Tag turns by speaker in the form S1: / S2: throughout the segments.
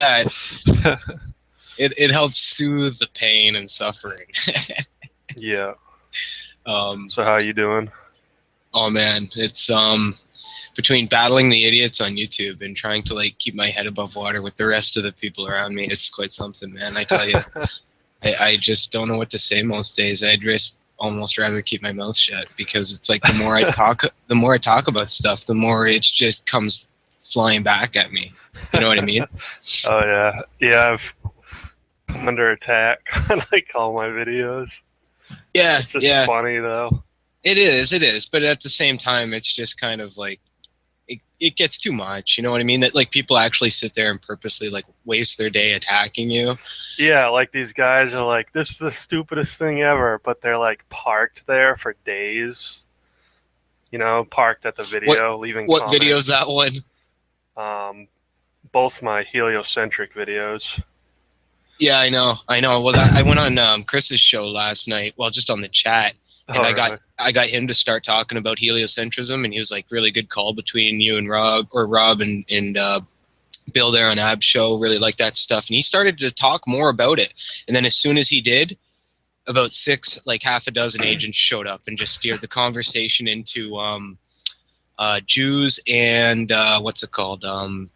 S1: it helps soothe the pain and suffering.
S2: Yeah. So how you doing?
S1: Oh man, it's between battling the idiots on YouTube and trying to like keep my head above water with the rest of the people around me, it's quite something, man. I tell you, I just don't know what to say most days. I'd just almost rather keep my mouth shut, because it's like the more I talk about stuff, the more it just comes flying back at me. You know what I mean?
S2: Oh yeah, yeah. I've come under attack on like all my videos.
S1: Yeah,
S2: It's just
S1: yeah.
S2: funny though.
S1: It is. But at the same time, it's just kind of like, it gets too much. You know what I mean? That like people actually sit there and purposely like waste their day attacking you.
S2: Yeah, like these guys are like, this is the stupidest thing ever, but they're like parked there for days. You know, parked at the video, leaving
S1: What
S2: comments.
S1: video's that one?
S2: Both my heliocentric videos.
S1: Yeah, I know. Well, I went on Chris's show last night. Well, just on the chat, and I got him to start talking about heliocentrism, and he was like, really good call between you and Rob and Bill there on Ab's show. Really like that stuff, and he started to talk more about it. And then as soon as he did, about half a dozen agents showed up and just steered the conversation into Jews and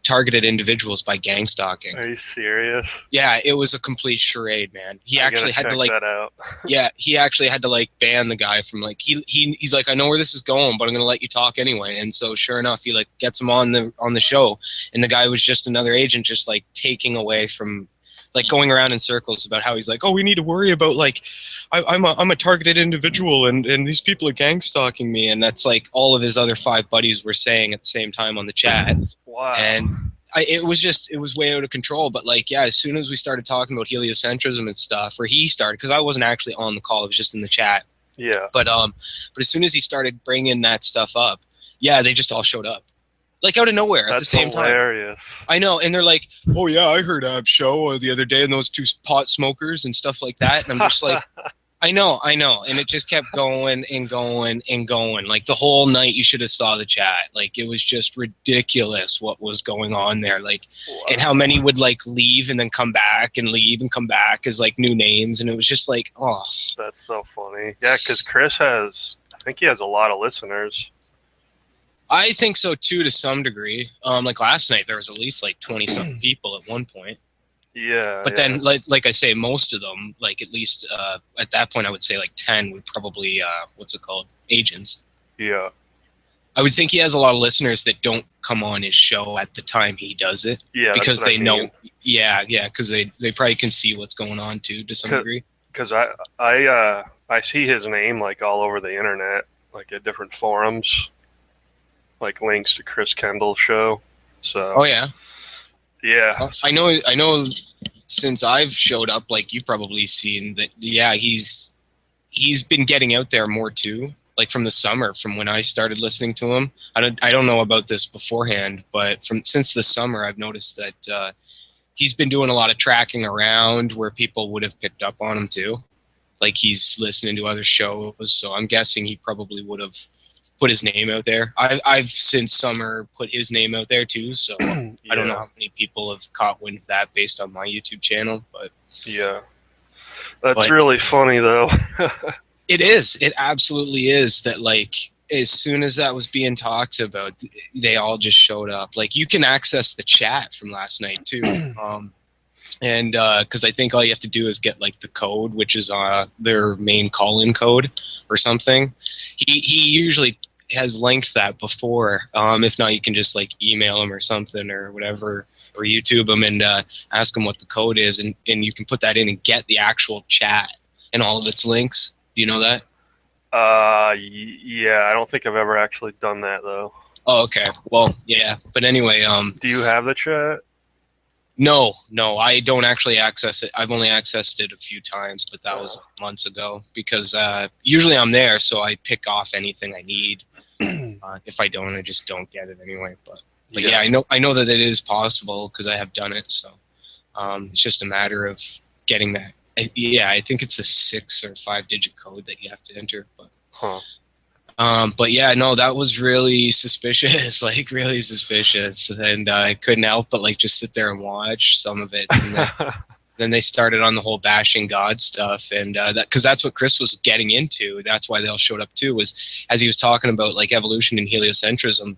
S1: targeted individuals by gang stalking.
S2: Are you serious?
S1: Yeah, it was a complete charade, man. He actually had to
S2: that out.
S1: Yeah, he actually had to like ban the guy from like he's like, I know where this is going, but I'm gonna let you talk anyway. And so sure enough, he like gets him on the show, and the guy was just another agent, just like taking away from, like going around in circles about how he's like, oh, we need to worry about like, I'm a targeted individual, and these people are gang stalking me, and that's like all of his other 5 buddies were saying at the same time on the chat.
S2: Wow.
S1: And it was way out of control. But like, yeah, as soon as we started talking about heliocentrism and stuff, or he started, because I wasn't actually on the call, I was just in the chat.
S2: Yeah.
S1: But as soon as he started bringing that stuff up, yeah, they just all showed up. Like out of nowhere at the same
S2: hilarious.
S1: time. I know, and they're like, "Oh yeah, I heard Ab's show the other day, and those 2 pot smokers and stuff like that." And I'm just like, I know, and it just kept going and going and going. Like the whole night, you should have saw the chat. Like it was just ridiculous what was going on there. Like, wow. And how many would like leave and then come back and leave and come back as like new names, and it was just like, oh,
S2: that's so funny. Yeah, because Chris I think he has a lot of listeners.
S1: I think so too, to some degree. Like last night, there was at least like 20-something people at one point.
S2: Yeah.
S1: But then, like I say, most of them, like at least at that point, I would say like 10 would probably agents.
S2: Yeah.
S1: I would think he has a lot of listeners that don't come on his show at the time he does it.
S2: Yeah.
S1: Because they know. Yeah, because they probably can see what's going on too, to some degree.
S2: Because I see his name like all over the internet, like at different forums. Like links to Chris Kendall's show. So.
S1: Oh yeah.
S2: Yeah.
S1: I know. Since I've showed up, like you've probably seen that. Yeah, he's been getting out there more too. Like from the summer, from when I started listening to him. I don't know about this beforehand, but since the summer, I've noticed that he's been doing a lot of tracking around where people would have picked up on him too. Like he's listening to other shows, so I'm guessing he probably would have put his name out there. I've since summer put his name out there too, so yeah. I don't know how many people have caught wind of that based on my YouTube channel, but
S2: yeah, that's really funny though.
S1: It is. It absolutely is. That like as soon as that was being talked about, they all just showed up. Like you can access the chat from last night too. And because I think all you have to do is get like the code, which is their main call-in code or something. He usually has linked that before. If not, you can just like email him or something or whatever, or YouTube him and ask him what the code is, and you can put that in and get the actual chat and all of its links. Do you know that?
S2: Yeah, I don't think I've ever actually done that though.
S1: Oh, okay. Well, yeah. But anyway,
S2: do you have the chat?
S1: No, I don't actually access it. I've only accessed it a few times, but that was months ago because usually I'm there, so I pick off anything I need. If I don't, I just don't get it anyway. But yeah, I know that it is possible because I have done it. So it's just a matter of getting that. I think it's a 6 or 5 digit code that you have to enter. But But yeah, no, that was really suspicious, like really suspicious, and I couldn't help but like just sit there and watch some of it, and then they started on the whole bashing God stuff, and that because that's what Chris was getting into. That's why they all showed up too. Was as he was talking about like evolution and heliocentrism,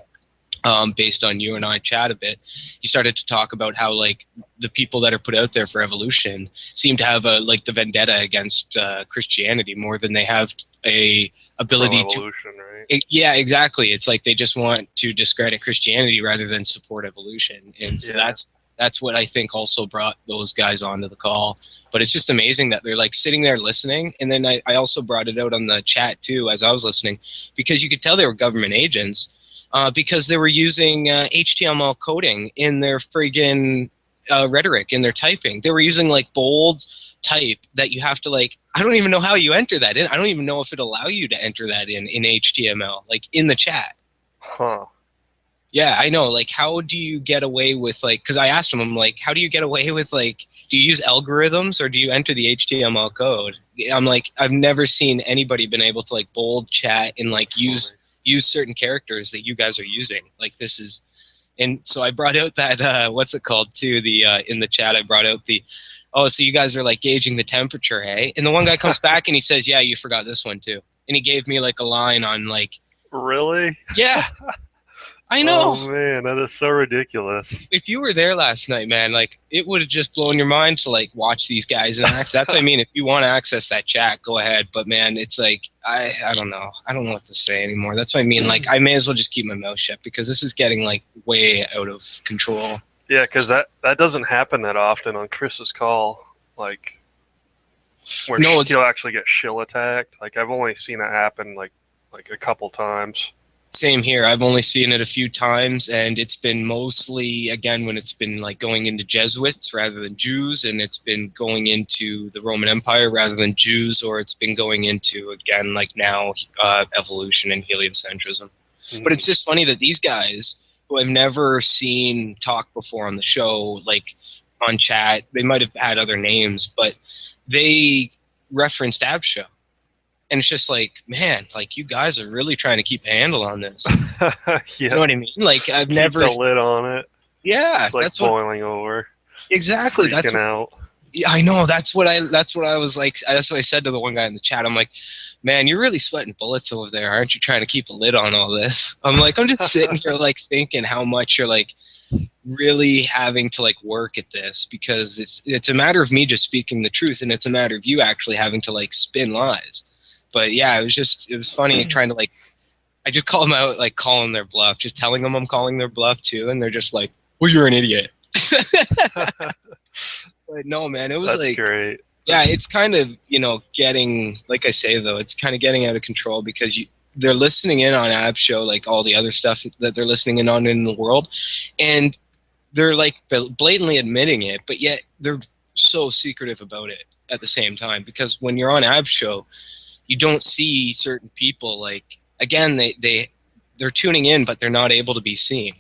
S1: based on you and I chat a bit, he started to talk about how like the people that are put out there for evolution seem to have a like the vendetta against Christianity more than they have a ability to.
S2: Pro-evolution, right?
S1: Yeah, exactly. It's like they just want to discredit Christianity rather than support evolution, and so
S2: Yeah.
S1: that's what I think also brought those guys onto the call. But it's just amazing that they're like sitting there listening, and then I also brought it out on the chat too as I was listening, because you could tell they were government agents, because they were using HTML coding in their friggin' rhetoric, in their typing. They were using like bold type that you have to like, I don't even know how you enter that in. I don't even know if it allow you to enter that in HTML, like in the chat.
S2: Huh.
S1: Yeah, I know. Like, how do you get away with like? Because I asked him, I'm like, how do you get away with like? Do you use algorithms or do you enter the HTML code? I'm like, I've never seen anybody been able to like bold chat and like use certain characters that you guys are using. Like this is, and so I brought out that what's it called too? The in the chat I brought out the, oh, so you guys are like gauging the temperature, hey? And the one guy comes back and he says, yeah, you forgot this one too. And he gave me like a line on like,
S2: Really?
S1: yeah, I know.
S2: Oh man, that is so ridiculous.
S1: If you were there last night, man, like it would have just blown your mind to like watch these guys and act. That's what I mean. If you want to access that chat, go ahead. But man, it's like I don't know. I don't know what to say anymore. That's what I mean. Like I may as well just keep my mouth shut because this is getting like way out of control.
S2: Yeah, because that doesn't happen that often on Chris's call. Like where he'll actually get shill attacked. Like I've only seen it happen like a couple times.
S1: Same here. I've only seen it a few times, and it's been mostly, again, when it's been like going into Jesuits rather than Jews, and it's been going into the Roman Empire rather than Jews, or it's been going into, again, like now, evolution and heliocentrism. Mm-hmm. But it's just funny that these guys, who I've never seen talk before on the show, like on chat, they might have had other names, but they referenced Absho. And it's just like, man, like you guys are really trying to keep a handle on this.
S2: Yeah.
S1: You know what I mean? Like I've
S2: keep
S1: never
S2: the lid on it.
S1: Yeah,
S2: it's like that's boiling over.
S1: Exactly.
S2: Freaking out.
S1: Yeah, I know. That's what I was like. That's what I said to the one guy in the chat. I'm like, man, you're really sweating bullets over there, aren't you? Trying to keep a lid on all this. I'm like, I'm just sitting here like thinking how much you're like really having to like work at this, because it's a matter of me just speaking the truth, and it's a matter of you actually having to like spin lies. But yeah, it was funny trying to like, I just call them out, like calling their bluff, just telling them I'm calling their bluff too, and they're just like, well, you're an idiot. But no, man, it was
S2: That's
S1: like
S2: great.
S1: Yeah, it's kind of, getting, like I say though, it's kind of getting out of control because they're listening in on Ab Show, like all the other stuff that they're listening in on in the world, and they're like blatantly admitting it, but yet they're so secretive about it at the same time, because when you're on Ab Show, you don't see certain people, like, again, they're tuning in, but they're not able to be seen.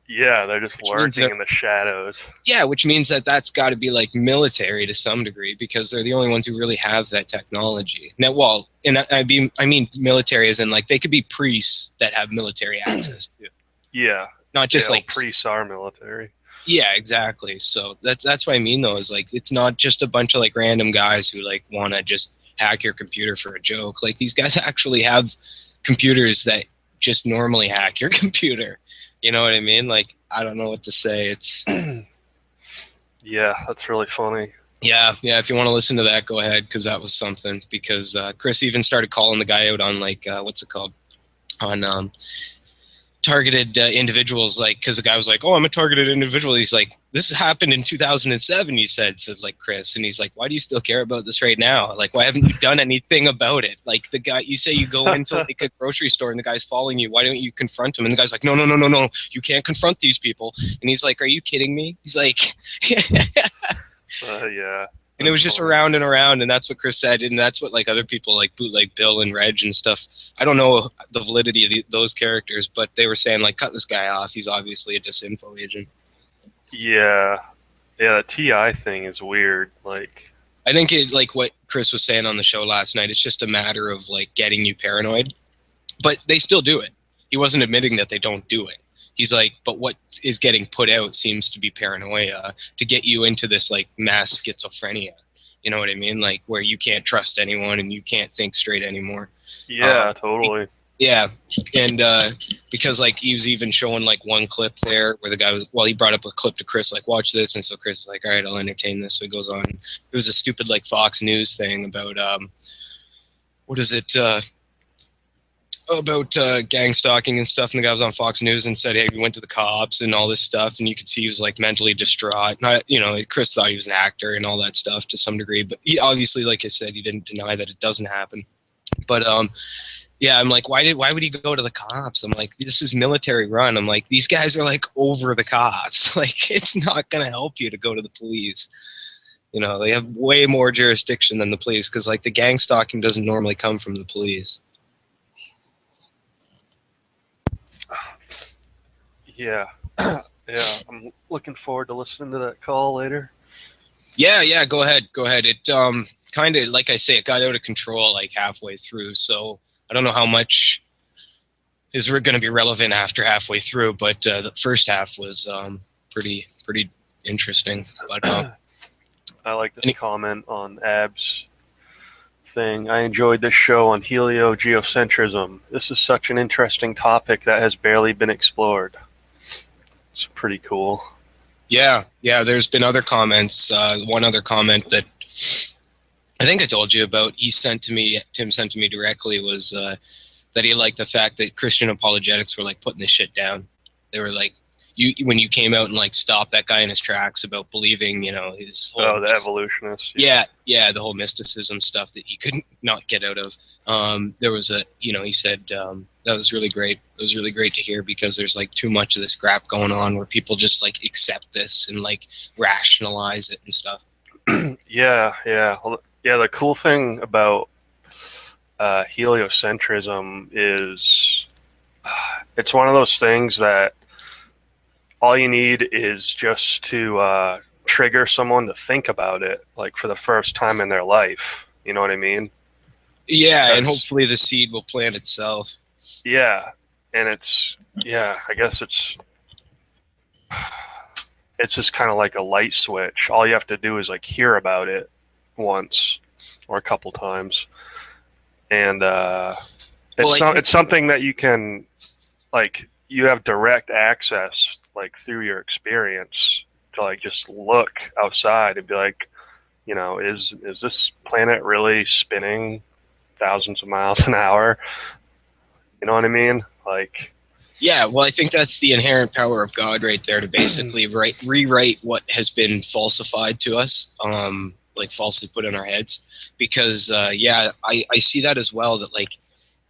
S2: Yeah, they're just lurking in the shadows.
S1: Yeah, which means that's got to be like military to some degree, because they're the only ones who really have that technology. Now, well, and I mean military as in like they could be priests that have military access to.
S2: Yeah.
S1: Not just like
S2: priests are military.
S1: Yeah, exactly. So that's what I mean though, is like it's not just a bunch of like random guys who like want to just hack your computer for a joke. Like these guys actually have computers that just normally hack your computer. You know what I mean? Like, I don't know what to say. It's
S2: yeah, that's really funny.
S1: Yeah. If you want to listen to that, go ahead, because that was something. Because Chris even started calling the guy out on like what's it called, on targeted individuals. Like, because the guy was like, "Oh, I'm a targeted individual." He's like, "This happened in 2007." He said like Chris, and he's like, "Why do you still care about this right now? Like, why haven't you done anything about it?" Like the guy, you say you go into like a grocery store and the guy's following you. Why don't you confront him? And the guy's like, "No, you can't confront these people." And he's like, "Are you kidding me?" He's like,
S2: yeah.
S1: And it was just around and around, and that's what Chris said, and that's what like other people like Bootleg Bill and Reg and stuff. I don't know the validity of those characters, but they were saying like, cut this guy off. He's obviously a disinfo agent.
S2: Yeah, the TI thing is weird. Like,
S1: I think it, like what Chris was saying on the show last night, it's just a matter of like getting you paranoid. But they still do it. He wasn't admitting that they don't do it. He's like, but what is getting put out seems to be paranoia to get you into this like mass schizophrenia. You know what I mean? Like where you can't trust anyone and you can't think straight anymore.
S2: Yeah, totally.
S1: Yeah, and because like he was even showing like one clip there where the guy was, well, he brought up a clip to Chris, like watch this, and so Chris is like, all right, I'll entertain this. So he goes on. It was a stupid like Fox News thing about what is it about gang stalking and stuff, and the guy was on Fox News and said, hey, we went to the cops and all this stuff, and you could see he was like mentally distraught. And Chris thought he was an actor and all that stuff to some degree, but he obviously, like I said, he didn't deny that it doesn't happen. But yeah, I'm like, why would he go to the cops? I'm like, this is military run. I'm like, these guys are like over the cops. Like, it's not going to help you to go to the police. You know, they have way more jurisdiction than the police because like the gang stalking doesn't normally come from the police.
S2: Yeah. Yeah, I'm looking forward to listening to that call later.
S1: Yeah, go ahead. It kind of, like I say, it got out of control like halfway through, so I don't know how much is going to be relevant after halfway through, but the first half was pretty interesting. But
S2: I like this comment on Ab's thing. I enjoyed this show on heliogeocentrism. This is such an interesting topic that has barely been explored. It's pretty cool.
S1: Yeah. There's been other comments. One other comment that I think I told you about, Tim sent to me directly, was that he liked the fact that Christian apologetics were like putting this shit down. They were like, when you came out and like stopped that guy in his tracks about believing, his whole
S2: the evolutionists.
S1: Yeah, the whole mysticism stuff that he couldn't not get out of. There was he said that was really great. It was really great to hear because there's like too much of this crap going on where people just like accept this and like rationalize it and stuff.
S2: Yeah. Well, yeah, the cool thing about heliocentrism is it's one of those things that all you need is just to trigger someone to think about it, like for the first time in their life. You know what I mean?
S1: Yeah, and hopefully the seed will plant itself.
S2: Yeah, and I guess it's just kind of like a light switch. All you have to do is like hear about it once or a couple times, and it's something that you can, like, you have direct access, like through your experience, to like just look outside and be like, is this planet really spinning thousands of miles an hour? You know what I mean? Like,
S1: yeah, well, I think that's the inherent power of God right there, to basically rewrite what has been falsified to us, like falsely put in our heads. Because, I see that as well, that like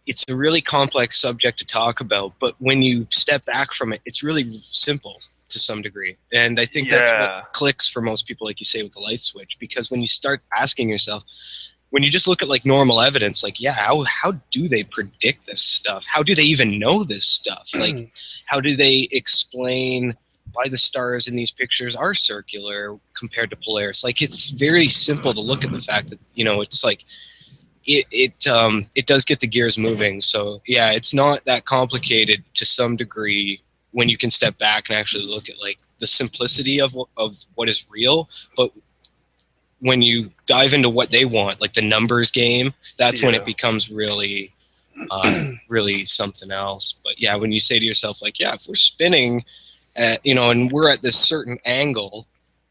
S1: it's a really complex subject to talk about, but when you step back from it, it's really simple to some degree. And I think that's what clicks for most people, like you say, with the light switch. Because when you start asking yourself, when you just look at like normal evidence, like, how do they predict this stuff? How do they even know this stuff? Like, how do they explain why the stars in these pictures are circular compared to Polaris? Like, it's very simple to look at the fact that, it's like, it does get the gears moving. So yeah, it's not that complicated to some degree when you can step back and actually look at like the simplicity of what is real. But when you dive into what they want, like the numbers game, that's when it becomes really really something else. But yeah, when you say to yourself, like, yeah, if we're spinning at, and we're at this certain angle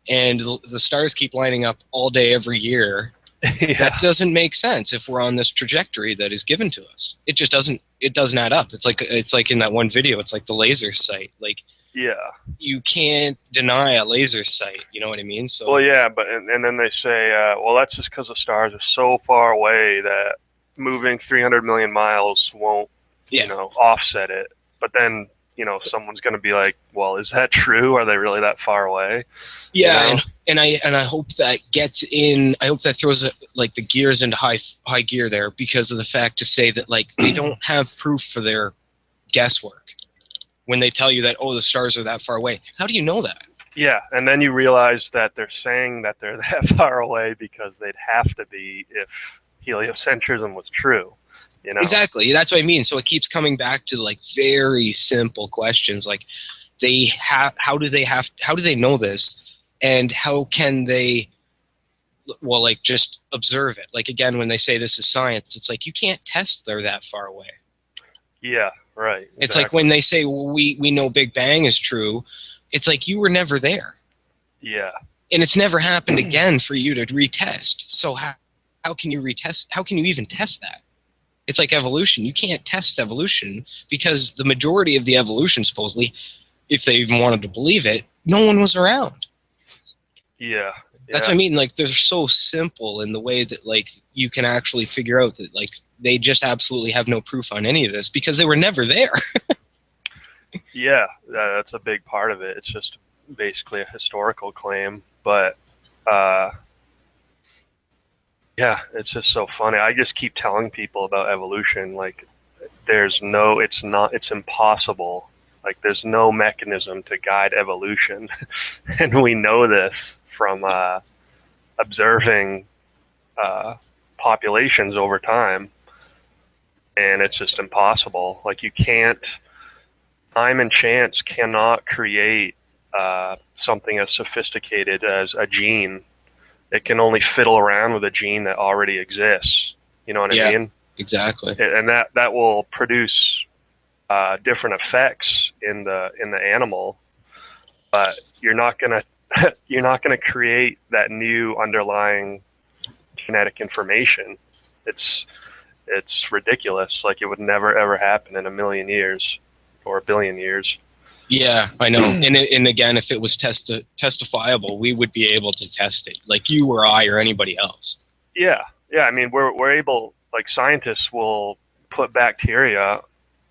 S1: and the stars keep lining up all day every year, that doesn't make sense if we're on this trajectory that is given to us. It just doesn't add up. It's like in that one video, it's like the laser sight. Like, you can't deny a laser sight. You know what I mean? So,
S2: well, yeah, but and then they say, well, that's just because the stars are so far away that moving 300 million miles won't, offset it. But then, someone's going to be like, well, is that true? Are they really that far away?
S1: Yeah, and I hope that gets in. I hope that throws like the gears into high gear there, because of the fact to say that like they don't have proof for their guesswork when they tell you that, oh, the stars are that far away. How do you know that?
S2: Yeah, and then you realize that they're saying that they're that far away because they'd have to be if heliocentrism was true. You know?
S1: Exactly. That's what I mean. So it keeps coming back to like very simple questions, like how do they know this, and how can they, well, like, just observe it. Like, again, when they say this is science, it's like you can't test they're that far away.
S2: Yeah, right. Exactly.
S1: It's like when they say, well, we know Big Bang is true, it's like you were never there.
S2: Yeah.
S1: And it's never happened again for you to retest. So how can you retest? How can you even test that? It's like evolution. You can't test evolution because the majority of the evolution, supposedly, if they even wanted to believe it, no one was around.
S2: Yeah.
S1: That's what I mean. Like, they're so simple in the way that, like, you can actually figure out that, like, they just absolutely have no proof on any of this because they were never there.
S2: Yeah, that's a big part of it. It's just basically a historical claim. But, yeah, it's just so funny. I just keep telling people about evolution. Like, it's impossible. Like, there's no mechanism to guide evolution. And we know this from observing populations over time. And it's just impossible. Like, you can't, time and chance cannot create something as sophisticated as a gene. It can only fiddle around with a gene that already exists. You know what I mean?
S1: Exactly.
S2: And that will produce different effects in the animal, but you're not gonna create that new underlying genetic information. It's ridiculous. Like, it would never ever happen in a million years or a billion years.
S1: Yeah, I know. And again, if it was testifiable, we would be able to test it, like you or I or anybody else.
S2: Yeah. I mean, we're able, like, scientists will put bacteria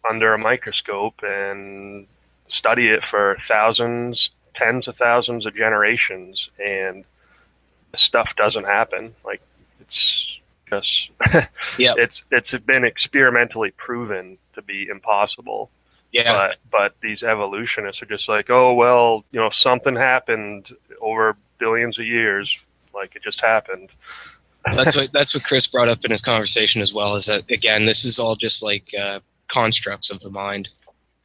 S2: under a microscope and study it for thousands, tens of thousands of generations, and stuff doesn't happen. Like, it's just, it's been experimentally proven to be impossible.
S1: Yeah.
S2: But these evolutionists are just like, oh, well, you know, something happened over billions of years. Like, it just happened.
S1: That's what Chris brought up in his conversation as well, is that, again, this is all just like constructs of the mind.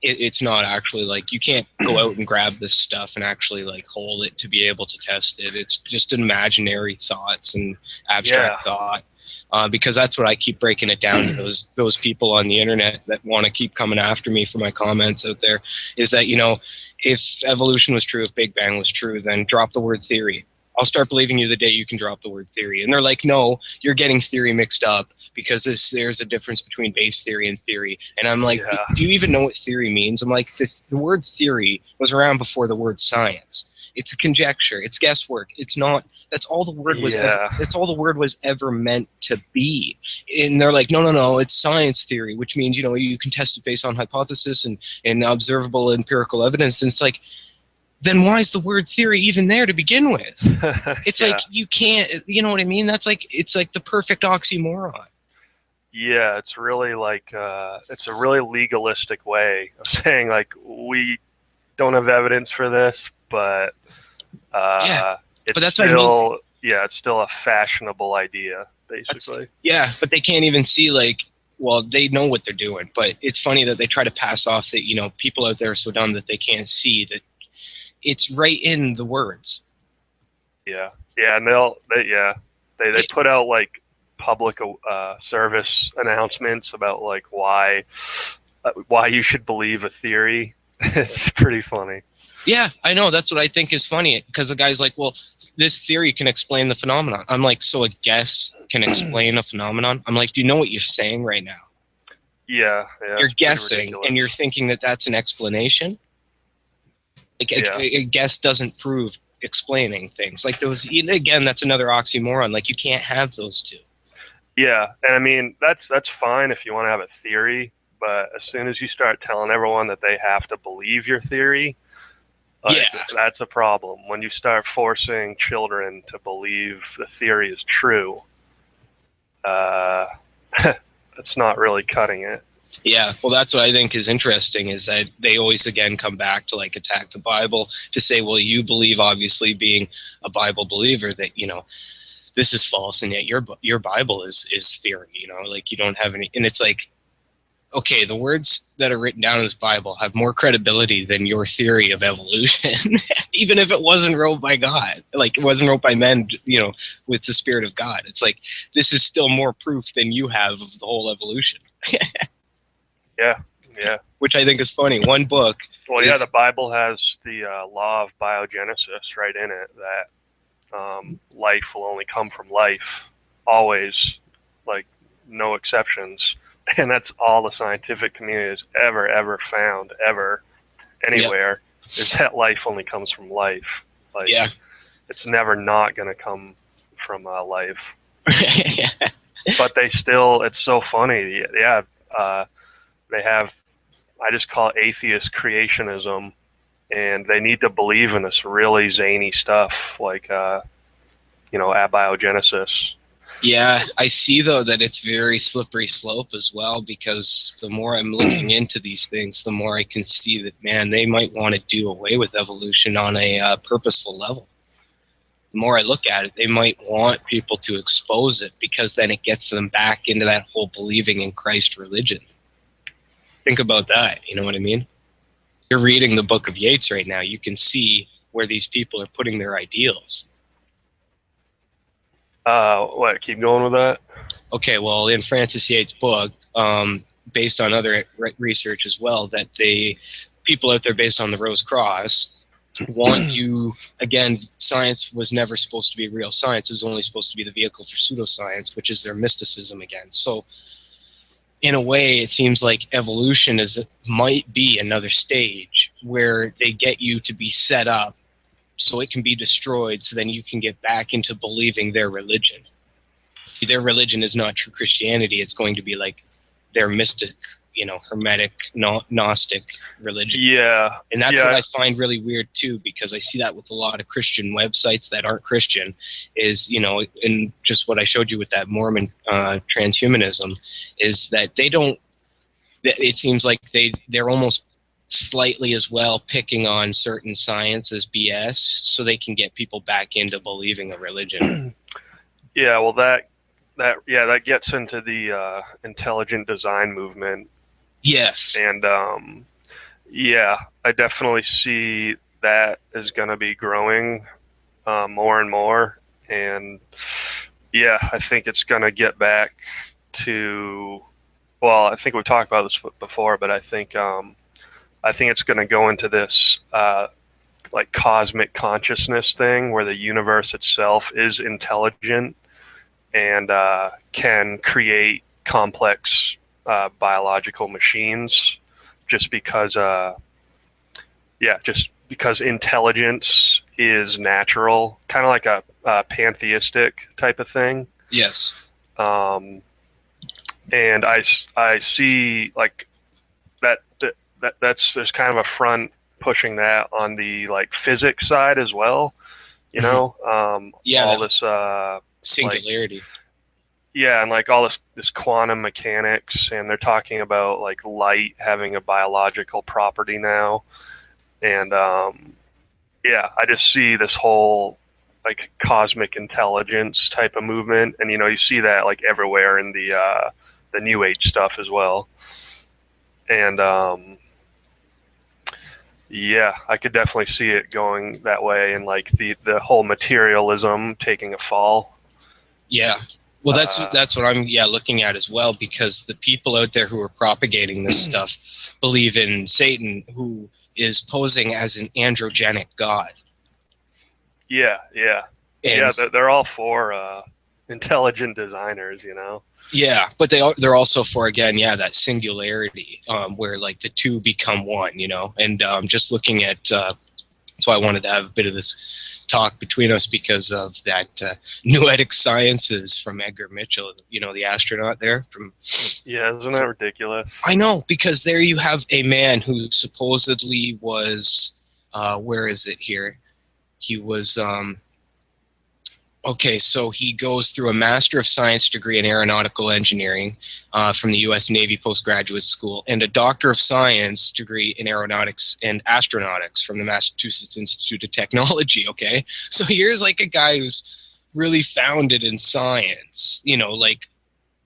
S1: It's not actually, like, you can't go out and grab this stuff and actually, like, hold it to be able to test it. It's just imaginary thoughts and abstract thought. Because that's what I keep breaking it down to those people on the internet that want to keep coming after me for my comments out there, is that, you know, if evolution was true, if Big Bang was true, then drop the word theory. I'll start believing you the day you can drop the word theory. And they're like, no, you're getting theory mixed up because there's a difference between base theory and theory. And I'm like, do you even know what theory means? I'm like, the word theory was around before the word science. It's a conjecture. It's guesswork. It's not. That's all the word was. That's all the word was ever meant to be. And they're like, no. It's science theory, which means, you know, you can test it based on hypothesis and observable empirical evidence. And it's like, then why is the word theory even there to begin with? It's like, you can't. You know what I mean? That's like, it's like the perfect oxymoron.
S2: Yeah, it's really like it's a really legalistic way of saying, like, we don't have evidence for this, but it's
S1: but that's
S2: still,
S1: what I mean.
S2: It's still a fashionable idea, basically.
S1: But they can't even see, like, well, they know what they're doing, but it's funny that they try to pass off that, you know, people out there are so dumb that they can't see that it's right in the words.
S2: And they put out, like, public service announcements about, like, why you should believe a theory. It's pretty funny.
S1: Yeah, I know. That's what I think is funny, because the guy's like, well, this theory can explain the phenomenon. I'm like, so a guess can explain a phenomenon? I'm like, do you know what you're saying right now?
S2: Yeah,
S1: you're guessing, and you're thinking that that's an explanation? Like, a guess doesn't prove explaining things. Like, those, again, that's another oxymoron. Like, you can't have those two.
S2: Yeah, and I mean, that's fine if you want to have a theory, but as soon as you start telling everyone that they have to believe your theory, that's a problem. When you start forcing children to believe the theory is true, that's not really cutting it.
S1: Yeah, well, that's what I think is interesting, is that they always, again, come back to, like, attack the Bible, to say, well, you believe, obviously, being a Bible believer, that, you know, this is false, and yet your Bible is theory, you know, like you don't have any, and it's like, okay, the words that are written down in this Bible have more credibility than your theory of evolution, even if it wasn't wrote by God, like it wasn't wrote by men, you know, with the Spirit of God. It's like, this is still more proof than you have of the whole evolution.
S2: Yeah.
S1: Which I think is funny. One book.
S2: Well, yeah, the Bible has the law of biogenesis right in it, that life will only come from life, always, like no exceptions. And that's all the scientific community has ever found, ever, anywhere, is that life only comes from life. Like, it's never not going to come from life. But they still, it's so funny. Yeah, they have, I just call it atheist creationism, and they need to believe in this really zany stuff, like, you know, abiogenesis.
S1: Yeah, I see, though, that it's very slippery slope as well, because the more I'm looking into these things, the more I can see that, man, they might want to do away with evolution on a purposeful level. The more I look at it, they might want people to expose it, because then it gets them back into that whole believing in Christ religion. Think about that, you know what I mean? You're reading the Book of Yeats right now. You can see where these people are putting their ideals.
S2: What? Keep going with that?
S1: Okay, well, in Francis Yates' book, based on other research as well, that people out there based on the Rose Cross want you, again, science was never supposed to be real science. It was only supposed to be the vehicle for pseudoscience, which is their mysticism again. So in a way, it seems like evolution might be another stage where they get you to be set up so it can be destroyed, so then you can get back into believing their religion. See, their religion is not true Christianity. It's going to be like their mystic, you know, Hermetic, Gnostic religion.
S2: Yeah.
S1: And that's what I find really weird, too, because I see that with a lot of Christian websites that aren't Christian, is, you know, and just what I showed you with that Mormon transhumanism, is that they don't, it seems like they're almost slightly as well picking on certain science as BS so they can get people back into believing a religion.
S2: Yeah, well, that gets into the intelligent design movement.
S1: Yes.
S2: And yeah, I definitely see that is going to be growing more and more. And yeah, I think it's going to get back to, well, I think we've talked about this before, but I think it's going to go into this like cosmic consciousness thing where the universe itself is intelligent and can create complex biological machines just because intelligence is natural, kind of like a pantheistic type of thing.
S1: Yes.
S2: And I see like that's there's kind of a front pushing that on the like physics side as well, you know. All this
S1: singularity.
S2: Like, yeah, and like all this quantum mechanics, and they're talking about like light having a biological property now, and yeah, I just see this whole like cosmic intelligence type of movement, and you know, you see that like everywhere in the New Age stuff as well, and yeah, I could definitely see it going that way, and like the whole materialism taking a fall.
S1: Yeah. Well, that's what I'm looking at as well, because the people out there who are propagating this stuff believe in Satan, who is posing as an androgenic god.
S2: Yeah. They're all for intelligent designers, you know.
S1: Yeah, but they're also for, again, that singularity, where like the two become one, you know. And just looking at, that's why I wanted to have a bit of this talk between us, because of that noetic sciences from Edgar Mitchell, you know, the astronaut there.
S2: Yeah, isn't that ridiculous?
S1: I know, because there you have a man who supposedly was, where is it here? He was, okay, so he goes through a Master of Science degree in Aeronautical Engineering from the U.S. Navy Postgraduate School, and a Doctor of Science degree in Aeronautics and Astronautics from the Massachusetts Institute of Technology, okay? So here's like a guy who's really founded in science, you know, like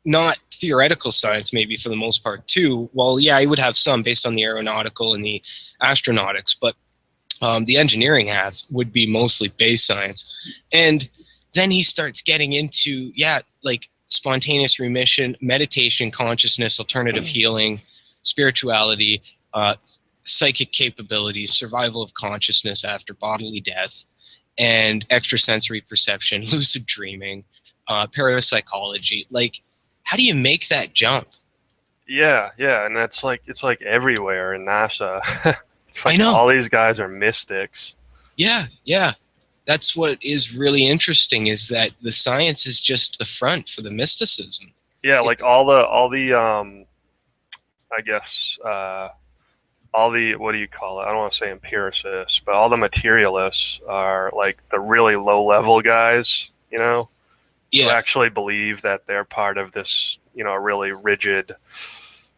S1: not theoretical science maybe for the most part too. Well, yeah, he would have some based on the aeronautical and the astronautics, but the engineering half would be mostly base science. And then he starts getting into, yeah, like spontaneous remission, meditation, consciousness, alternative healing, spirituality, psychic capabilities, survival of consciousness after bodily death, and extrasensory perception, lucid dreaming, parapsychology. Like, how do you make that jump?
S2: Yeah, yeah, and that's like it's like everywhere in NASA. It's like
S1: I know.
S2: all these guys are mystics.
S1: Yeah, yeah. That's what is really interesting, is that the science is just the front for the mysticism.
S2: Yeah, like all the I guess all the, what do you call it? I don't want to say empiricists, but all the materialists are like the really low level guys, you know, who
S1: Yeah,
S2: actually believe that they're part of this, you know, really rigid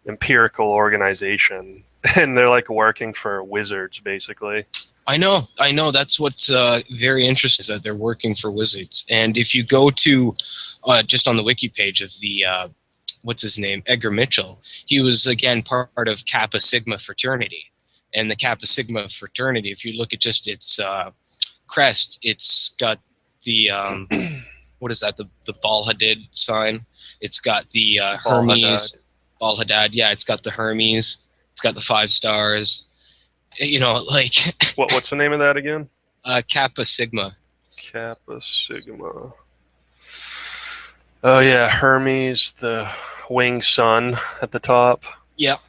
S2: empirical organization, and they're like working for wizards basically.
S1: I know. That's what's very interesting, is that they're working for wizards. And if you go to just on the wiki page of the what's his name, Edgar Mitchell, he was again part of Kappa Sigma fraternity. And the Kappa Sigma fraternity, if you look at just its crest, it's got the what is that? The Bal Hadid sign. It's got the Hermes, Bal Hadad. Yeah, it's got the Hermes. It's got the 5 stars. You know, like
S2: What's the name of that again?
S1: Kappa Sigma.
S2: Kappa Sigma. Oh yeah, Hermes, the winged sun at the top.
S1: Yep,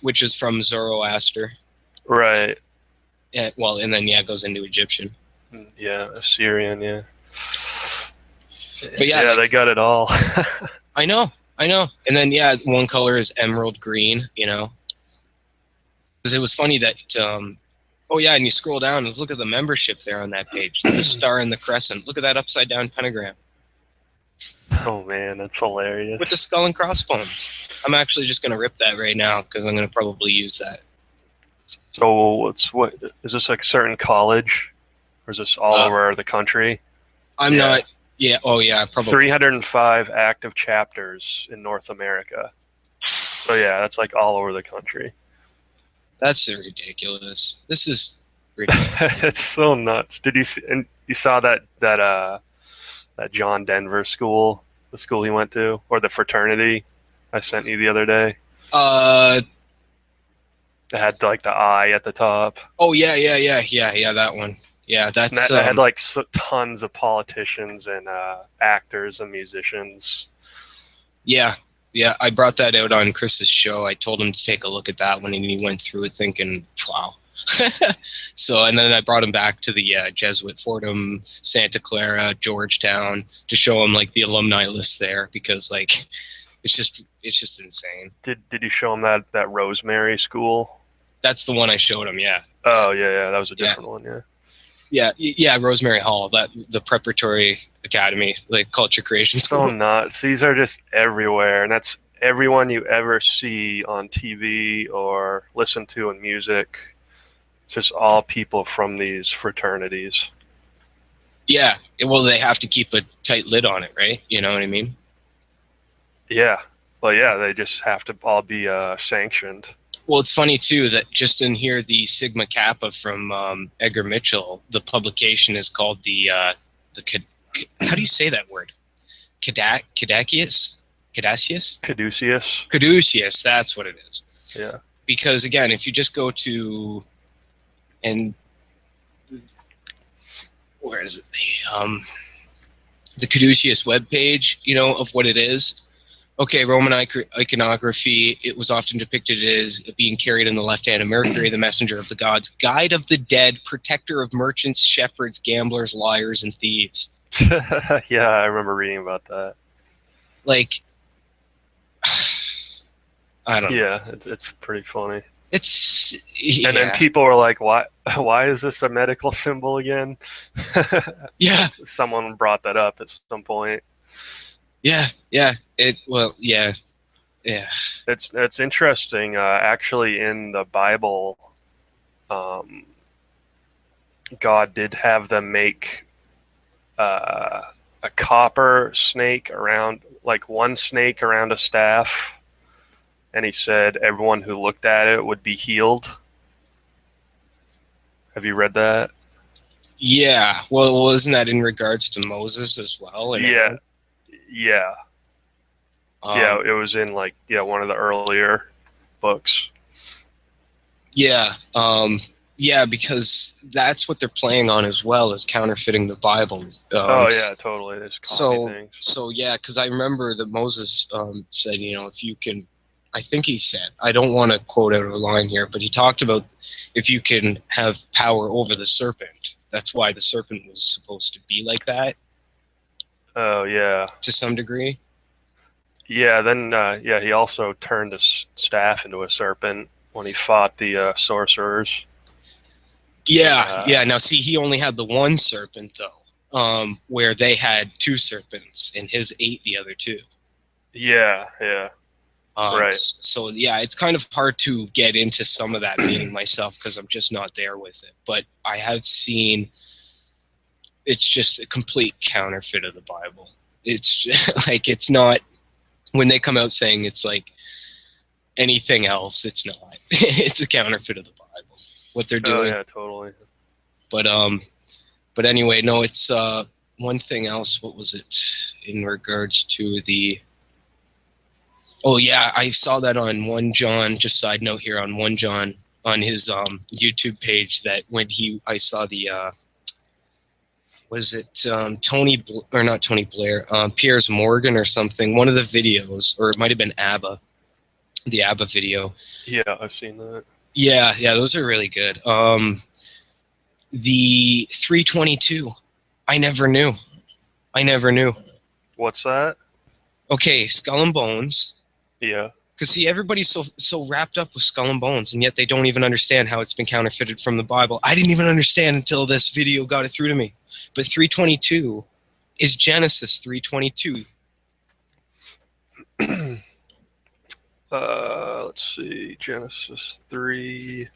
S1: which is from Zoroaster.
S2: Right.
S1: Yeah, well, and then it goes into Egyptian.
S2: Yeah, Assyrian. Yeah.
S1: But
S2: yeah, they got it all.
S1: I know. And then one color is emerald green. You know, because it was funny that. Oh yeah, and you scroll down and look at the membership there on that page. The star and the crescent. Look at that upside down pentagram.
S2: Oh man, that's hilarious.
S1: With the skull and crossbones. I'm actually just gonna rip that right now because I'm gonna probably use that.
S2: So what is this, like a certain college, or is this all over the country?
S1: I'm not. Yeah. Oh yeah. Probably
S2: 305 active chapters in North America. So yeah, that's like all over the country.
S1: That's ridiculous. This is ridiculous.
S2: It's so nuts. Did you see, and you saw that John Denver school, the school he went to, or the fraternity I sent you the other day? It had like the eye at the top.
S1: Oh yeah, that one. Yeah, that's.
S2: That had like tons of politicians and actors and musicians.
S1: Yeah, I brought that out on Chris's show. I told him to take a look at that one, and he went through it thinking, wow. So, and then I brought him back to the Jesuit Fordham, Santa Clara, Georgetown, to show him like the alumni list there, because like it's just insane.
S2: Did you show him that Rosemary school?
S1: That's the one I showed him. Yeah.
S2: Oh yeah, that was a different one.
S1: Yeah, Rosemary Hall, that the preparatory academy, like culture creation school.
S2: So nuts. These are just everywhere, and that's everyone you ever see on TV or listen to in music. It's just all people from these fraternities.
S1: Yeah, well, they have to keep a tight lid on it, right? You know what I mean?
S2: Yeah, well, yeah, they just have to all be sanctioned.
S1: Well, it's funny too that just in here, the Sigma Kappa from Edgar Mitchell, the publication is called the how do you say that word? Caduceus. Caduceus. That's what it is.
S2: Yeah.
S1: Because again, if you just go to, and where is it, the Caduceus webpage, you know, of what it is. Okay, Roman iconography, it was often depicted as being carried in the left hand of Mercury, the messenger of the gods, guide of the dead, protector of merchants, shepherds, gamblers, liars, and thieves.
S2: Yeah, I remember reading about that.
S1: Like, I don't know.
S2: Yeah, it's pretty funny.
S1: It's, yeah.
S2: And then people were like, why is this a medical symbol again?
S1: Yeah.
S2: Someone brought that up at some point.
S1: Yeah.
S2: It's interesting. Actually, in the Bible, God did have them make a copper snake around, like one snake around a staff, and he said everyone who looked at it would be healed. Have you read that?
S1: Yeah. Well, isn't that in regards to Moses as well?
S2: Yeah. Yeah. Yeah, it was in one of the earlier books.
S1: Yeah. Yeah, because that's what they're playing on as well, as counterfeiting the Bible.
S2: Oh yeah, totally. There's things.
S1: So yeah, because I remember that Moses said, if you can, I think he said, I don't want to quote out a line here, but he talked about if you can have power over the serpent. That's why the serpent was supposed to be like that.
S2: Oh yeah.
S1: To some degree.
S2: Yeah. Then he also turned his staff into a serpent when he fought the sorcerers.
S1: Yeah, yeah. Now, see, he only had the one serpent, though, where they had two serpents, and his ate the other two.
S2: Yeah, yeah. Right.
S1: So, yeah, it's kind of hard to get into some of that meaning myself because I'm just not there with it. But I have seen it's just a complete counterfeit of the Bible. It's just, like, it's not, when they come out saying it's like anything else, it's not. It's a counterfeit of the Bible. What they're doing.
S2: Oh yeah, totally.
S1: But anyway, no, it's one thing else. What was it in regards to the? Oh yeah, I saw that on 1 John. Just side note here on 1 John on his YouTube page that when I saw the was it not Tony Blair, Piers Morgan or something. One of the videos, or it might have been ABBA, the ABBA video.
S2: Yeah, I've seen that.
S1: Yeah, those are really good. The 322, I never knew.
S2: What's that?
S1: Okay, Skull and Bones.
S2: Yeah.
S1: Because see, everybody's so wrapped up with Skull and Bones, and yet they don't even understand how it's been counterfeited from the Bible. I didn't even understand until this video got it through to me. But 322 is Genesis 3:22.
S2: Let's see, Genesis 3:22.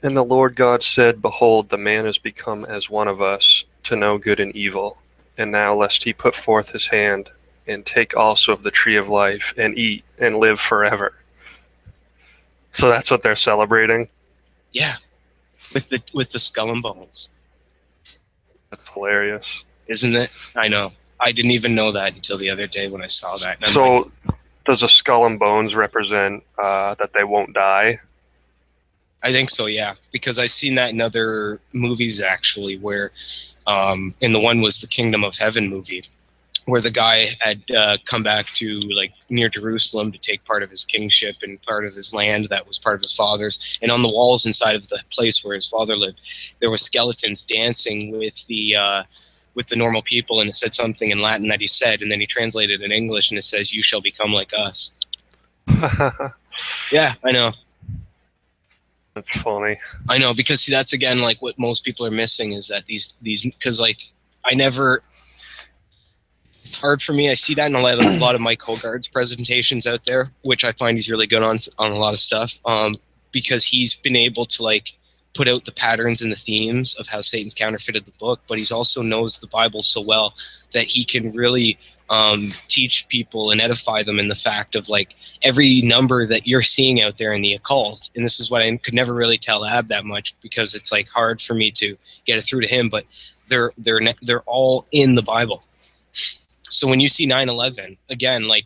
S2: And the Lord God said, Behold, the man is become as one of us, to know good and evil. And now lest he put forth his hand, and take also of the tree of life, and eat, and live forever. So that's what they're celebrating?
S1: Yeah, with the Skull and Bones.
S2: That's hilarious.
S1: Isn't it? I know. I didn't even know that until the other day when I saw that.
S2: So, does a skull and bones represent that they won't die?
S1: I think so, yeah. Because I've seen that in other movies, actually, where, and the one was the Kingdom of Heaven movie, where the guy had come back to, like, near Jerusalem to take part of his kingship and part of his land that was part of his father's. And on the walls inside of the place where his father lived, there were skeletons dancing with the normal people, and it said something in Latin that he said, and then he translated in English, and it says, "You shall become like us." Yeah, I know.
S2: That's funny.
S1: I know, because see, that's again like what most people are missing is that these because like it's hard for me. I see that in a lot of Mike Hogarth's presentations out there, which I find he's really good on a lot of stuff, because he's been able to like put out the patterns and the themes of how Satan's counterfeited the book, but he's also knows the Bible so well that he can really teach people and edify them in the fact of like every number that you're seeing out there in the occult. And this is what I could never really tell Ab that much because it's like hard for me to get it through to him, but they're all in the Bible. So when you see 9/11, again, like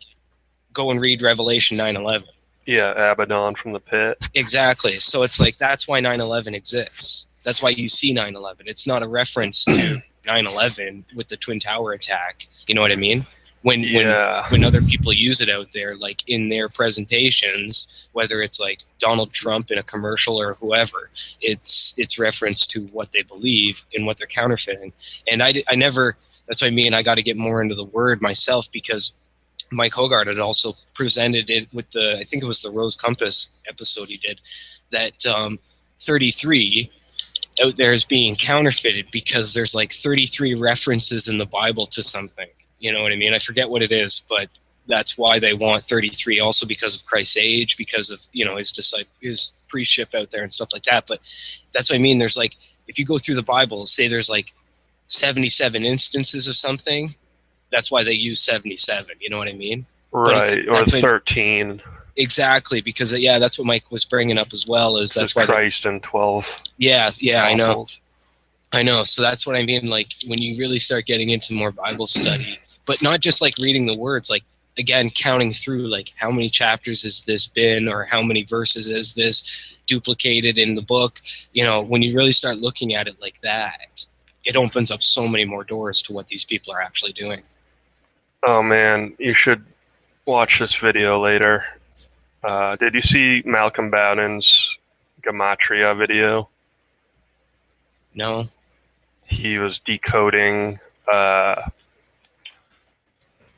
S1: go and read Revelation 9/11.
S2: Yeah, Abaddon from the pit.
S1: Exactly. So it's like that's why 9/11 exists. That's why you see 9/11. It's not a reference to 9/11 with the Twin Tower attack. You know what I mean? When other people use it out there, like in their presentations, whether it's like Donald Trump in a commercial or whoever, it's reference to what they believe and what they're counterfeiting. And I never. That's why me and I got to get more into the word myself, because Mike Hogarth had also presented it with I think it was the Rose Compass episode he did, that 33 out there is being counterfeited because there's like 33 references in the Bible to something. You know what I mean? I forget what it is, but that's why they want 33. Also because of Christ's age, because of his pre-ship out there and stuff like that. But that's what I mean. There's like if you go through the Bible, say there's like 77 instances of something, that's why they use 77. You know what I mean?
S2: Right, or 13.
S1: Exactly, because that's what Mike was bringing up as well. Is that's why
S2: Christ and 12.
S1: Yeah,
S2: apostles.
S1: I know. So that's what I mean. Like when you really start getting into more Bible study, but not just like reading the words, like again counting through, like how many chapters has this been, or how many verses is this duplicated in the book. You know, when you really start looking at it like that, it opens up so many more doors to what these people are actually doing.
S2: Oh man, you should watch this video later. Did you see Malcolm Bowden's Gematria video?
S1: No.
S2: He was decoding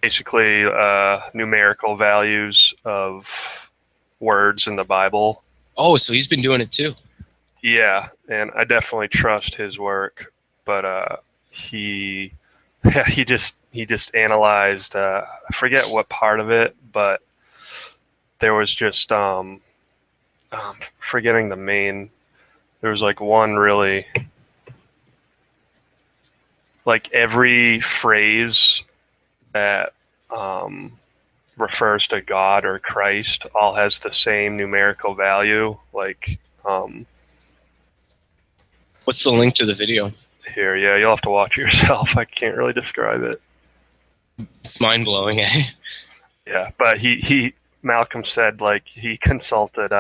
S2: basically numerical values of words in the Bible.
S1: Oh, so he's been doing it too.
S2: Yeah, and I definitely trust his work, but he just analyzed. I forget what part of it, but there was just forgetting the main. There was like one really, like every phrase that refers to God or Christ all has the same numerical value. Like,
S1: what's the link to the video?
S2: Here, yeah, you'll have to watch it yourself. I can't really describe it.
S1: It's mind blowing, eh?
S2: Yeah, but he Malcolm said like he consulted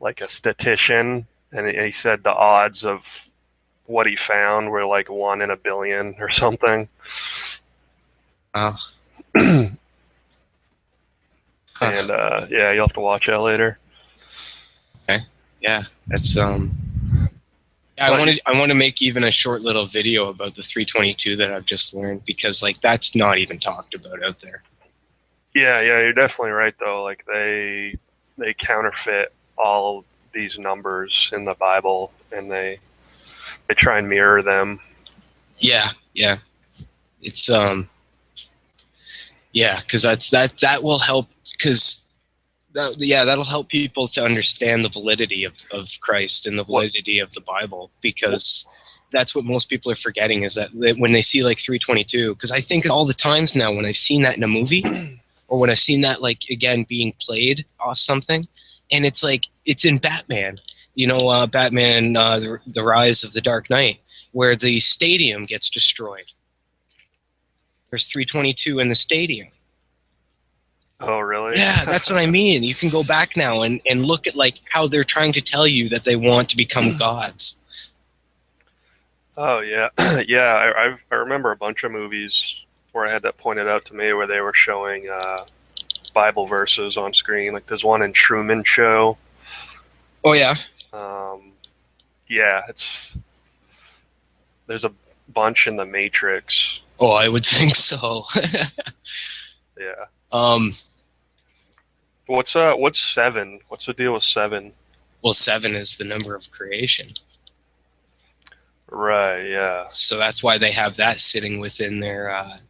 S2: like a statistician, and he said the odds of what he found were like 1 in a billion or something.
S1: Oh.
S2: And yeah, you'll have to watch that later.
S1: Okay. Yeah, that's I want to make even a short little video about the 322 that I've just learned, because like that's not even talked about out there.
S2: Yeah, you're definitely right though. Like they counterfeit all these numbers in the Bible, and they try and mirror them. Yeah.
S1: It's because that will help, because that'll help people to understand the validity of Christ and the validity of the Bible, because that's what most people are forgetting, is that when they see like 322, because I think all the times now when I've seen that in a movie or when I've seen that like again being played off something, and it's like it's in Batman, Batman the Rise of the Dark Knight, where the stadium gets destroyed. There's 322 in the stadium.
S2: Oh, really?
S1: Yeah, that's what I mean. You can go back now and look at like how they're trying to tell you that they want to become gods.
S2: Oh, yeah. Yeah, I remember a bunch of movies where I had that pointed out to me, where they were showing Bible verses on screen. Like there's one in Truman Show.
S1: Oh, yeah?
S2: Yeah, there's a bunch in The Matrix.
S1: Oh, I would think so.
S2: Yeah. What's 7? What's the deal with 7?
S1: Well, 7 is the number of creation.
S2: Right, yeah.
S1: So that's why they have that sitting within their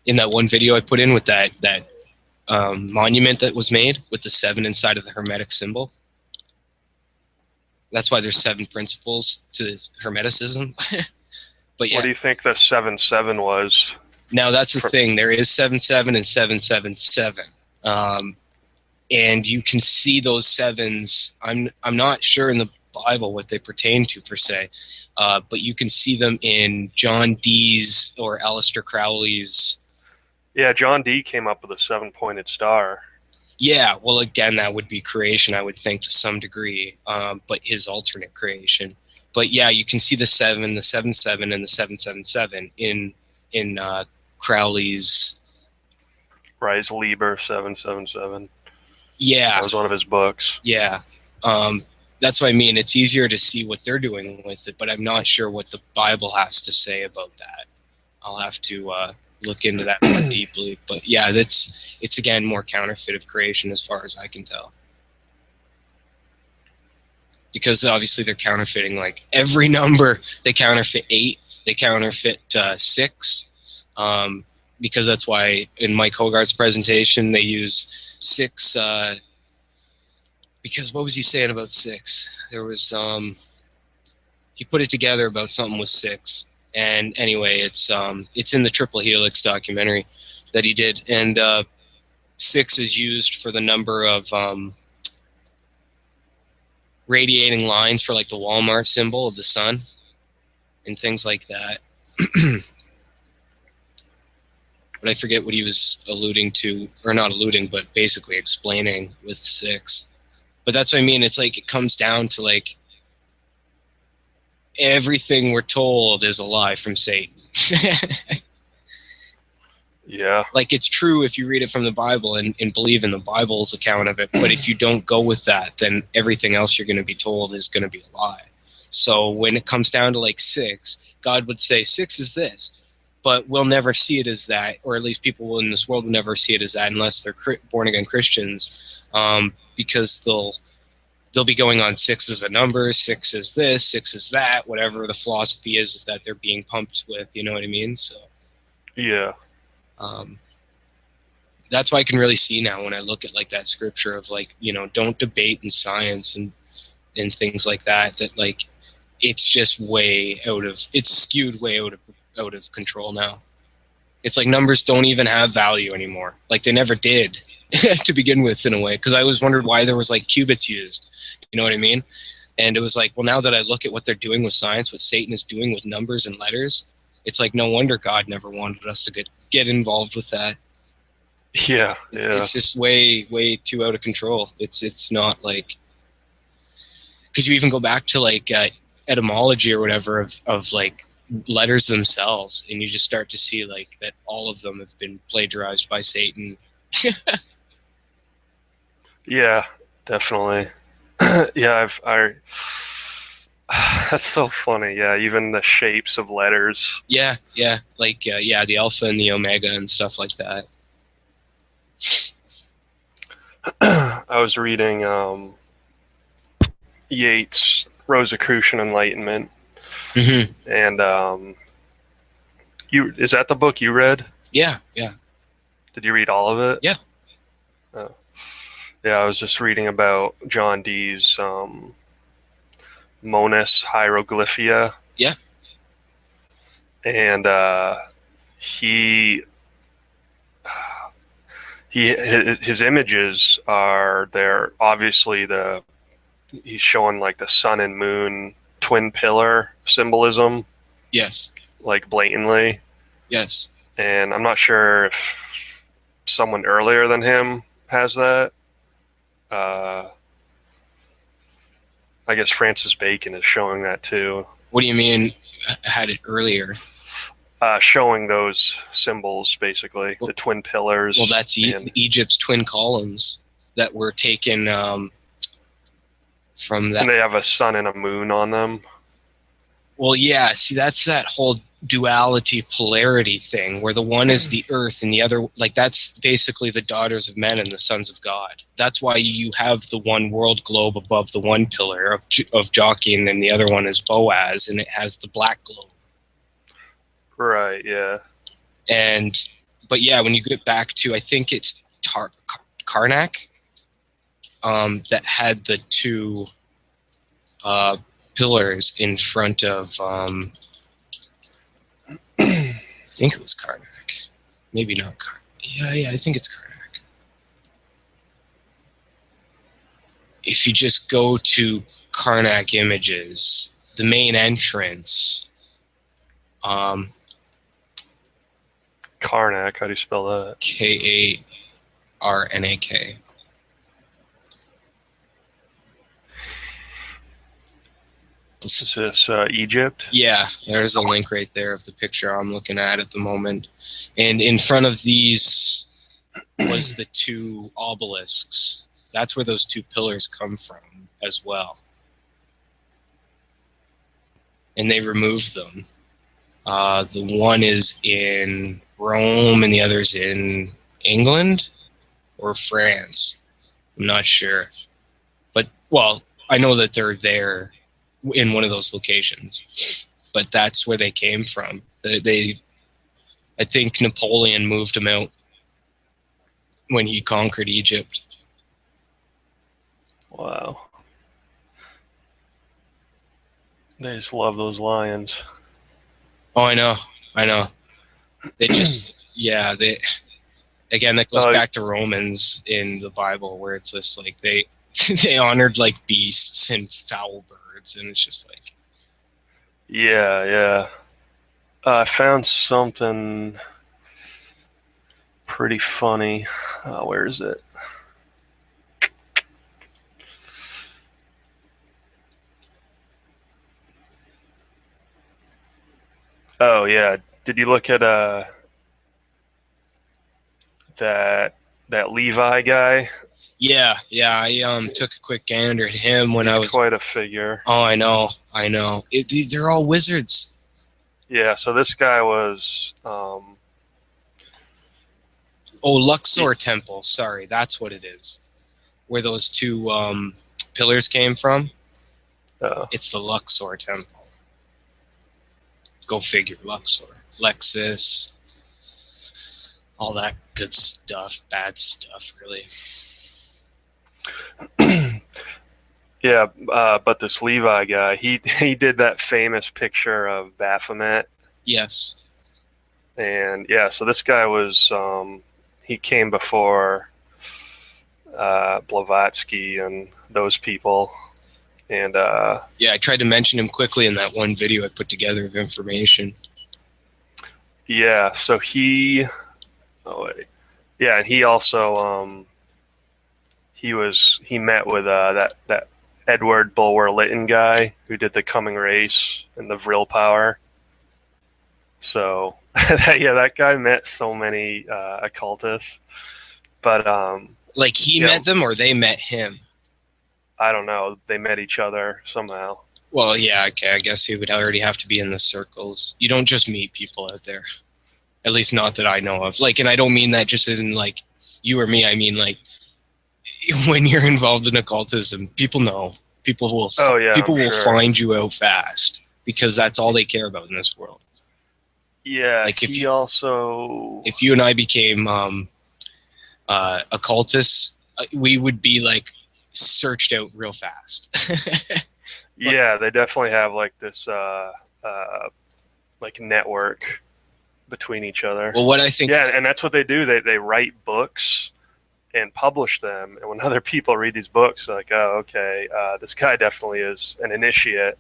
S1: in that one video I put in with that monument that was made with the 7 inside of the Hermetic symbol. That's why there's 7 principles to Hermeticism. But yeah.
S2: What do you think the 7-7 was?
S1: Now that's the thing. There is 7-7 and 777. And you can see those 7s. I'm not sure in the Bible what they pertain to per se, but you can see them in John Dee's or Aleister Crowley's.
S2: Yeah, John Dee came up with a 7-pointed star.
S1: Yeah, well, again, that would be creation, I would think, to some degree, but his alternate creation. But yeah, you can see the 7, the 7-7, and the 777 in Crowley's.
S2: Rise Liber 777.
S1: Yeah,
S2: that was one of his books.
S1: Yeah, that's what I mean. It's easier to see what they're doing with it, but I'm not sure what the Bible has to say about that. I'll have to look into that more deeply. But yeah, it's again more counterfeit of creation as far as I can tell. Because obviously they're counterfeiting like every number. They counterfeit 8. They counterfeit 6. Because that's why in Mike Hogarth's presentation they use 6. Because what was he saying about 6? There was he put it together about something with 6. And anyway, it's in the Triple Helix documentary that he did. And 6 is used for the number of radiating lines for like the Walmart symbol of the sun and things like that. But I forget what he was alluding to, or not alluding, but basically explaining with 6. But that's what I mean. It's like it comes down to like everything we're told is a lie from Satan.
S2: Yeah.
S1: Like it's true if you read it from the Bible and believe in the Bible's account of it. But if you don't go with that, then everything else you're going to be told is going to be a lie. So when it comes down to like 6, God would say 6 is this, but we'll never see it as that, or at least people in this world will never see it as that unless they're born again Christians, because they'll be going on 6 as a number, 6 is this, 6 is that, whatever the philosophy is that they're being pumped with. You know what I mean? So
S2: yeah.
S1: That's why I can really see now when I look at like that scripture of like, you know, don't debate in science and things like that, that like it's just it's skewed way out of control now. It's like numbers don't even have value anymore. Like they never did to begin with, in a way, because I always wondered why there was like qubits used. You know what I mean? And it was like, well, now that I look at what they're doing with science, what Satan is doing with numbers and letters, it's like no wonder God never wanted us to get involved with that.
S2: Yeah,
S1: it's just way too out of control. It's not like, because you even go back to like etymology or whatever of like letters themselves, and you just start to see like that all of them have been plagiarized by Satan.
S2: Yeah, definitely. Yeah, that's so funny. Yeah, even the shapes of letters.
S1: Yeah, like the alpha and the omega and stuff like that.
S2: I was reading Yeats' Rosicrucian Enlightenment, and is that the book you read?
S1: Yeah.
S2: Did you read all of it?
S1: Yeah.
S2: Oh. Yeah, I was just reading about John Dee's Monas Hieroglyphia.
S1: Yeah.
S2: And his images are there. Obviously, he's showing like the sun and moon twin pillar symbolism.
S1: Yes.
S2: Like blatantly.
S1: Yes.
S2: And I'm not sure if someone earlier than him has that. I guess Francis Bacon is showing that too.
S1: What do you mean had it earlier?
S2: Showing those symbols, basically, the twin pillars.
S1: Well, that's Egypt's twin columns that were taken from that.
S2: And they have a sun and a moon on them.
S1: Well, yeah, see, that's that whole duality polarity thing where the one is the earth and the other, like, that's basically the daughters of men and the sons of God. That's why you have the one world globe above the one pillar of Joachim, and the other one is Boaz, and it has the black globe.
S2: Right, yeah.
S1: But yeah, when you get back to, I think it's Karnak, that had the two pillars in front of, I think it was Karnak. Maybe not Karnak. Yeah, I think it's Karnak. If you just go to Karnak images, the main entrance,
S2: Karnak, how do you spell that?
S1: Karnak.
S2: Is this Egypt?
S1: Yeah, there's a link right there of the picture I'm looking at the moment. And in front of these was the two obelisks. That's where those two pillars come from as well. And they removed them. The one is in Rome and the other's in England or France. I'm not sure. But, well, I know that they're there in one of those locations, but that's where they came from. I think Napoleon moved them out when he conquered Egypt.
S2: Wow. They just love those lions.
S1: Oh, I know. They just, yeah, again, that goes back to Romans in the Bible, where it's just like they honored like beasts and foul birds, and it's just like,
S2: yeah. I found something pretty funny. Where is it? Oh yeah. Did you look at that Levi guy?
S1: Yeah. I took a quick gander at him when
S2: He's
S1: I was
S2: quite a figure.
S1: Oh, I know. They're all wizards.
S2: Yeah. So this guy was.
S1: Luxor Temple. Sorry, that's what it is. Where those two pillars came from. It's the Luxor Temple. Go figure. Luxor, Lexus, all that good stuff, bad stuff, really.
S2: Yeah, but this Levi guy, he did that famous picture of Baphomet.
S1: Yes.
S2: And yeah, so this guy was he came before Blavatsky and those people. And
S1: yeah, I tried to mention him quickly in that one video I put together of information.
S2: Yeah, so he and he also he met with that Edward Bulwer Lytton guy who did the Coming Race and the Vril Power. So yeah, that guy met so many occultists, but
S1: like he met them or they met him.
S2: I don't know. They met each other somehow.
S1: Well, yeah, okay. I guess he would already have to be in the circles. You don't just meet people out there, at least not that I know of. Like, and I don't mean that just as in like you or me. I mean like when you're involved in occultism, people know. People will.
S2: Oh yeah.
S1: People will find you out fast because that's all they care about in this world.
S2: Yeah.
S1: Like if you and I became occultists, we would be like searched out real fast.
S2: Yeah, they definitely have like this like network between each other.
S1: Well, what I think,
S2: and that's what they do. They write books and publish them, and when other people read these books, they're like, oh, okay, this guy definitely is an initiate,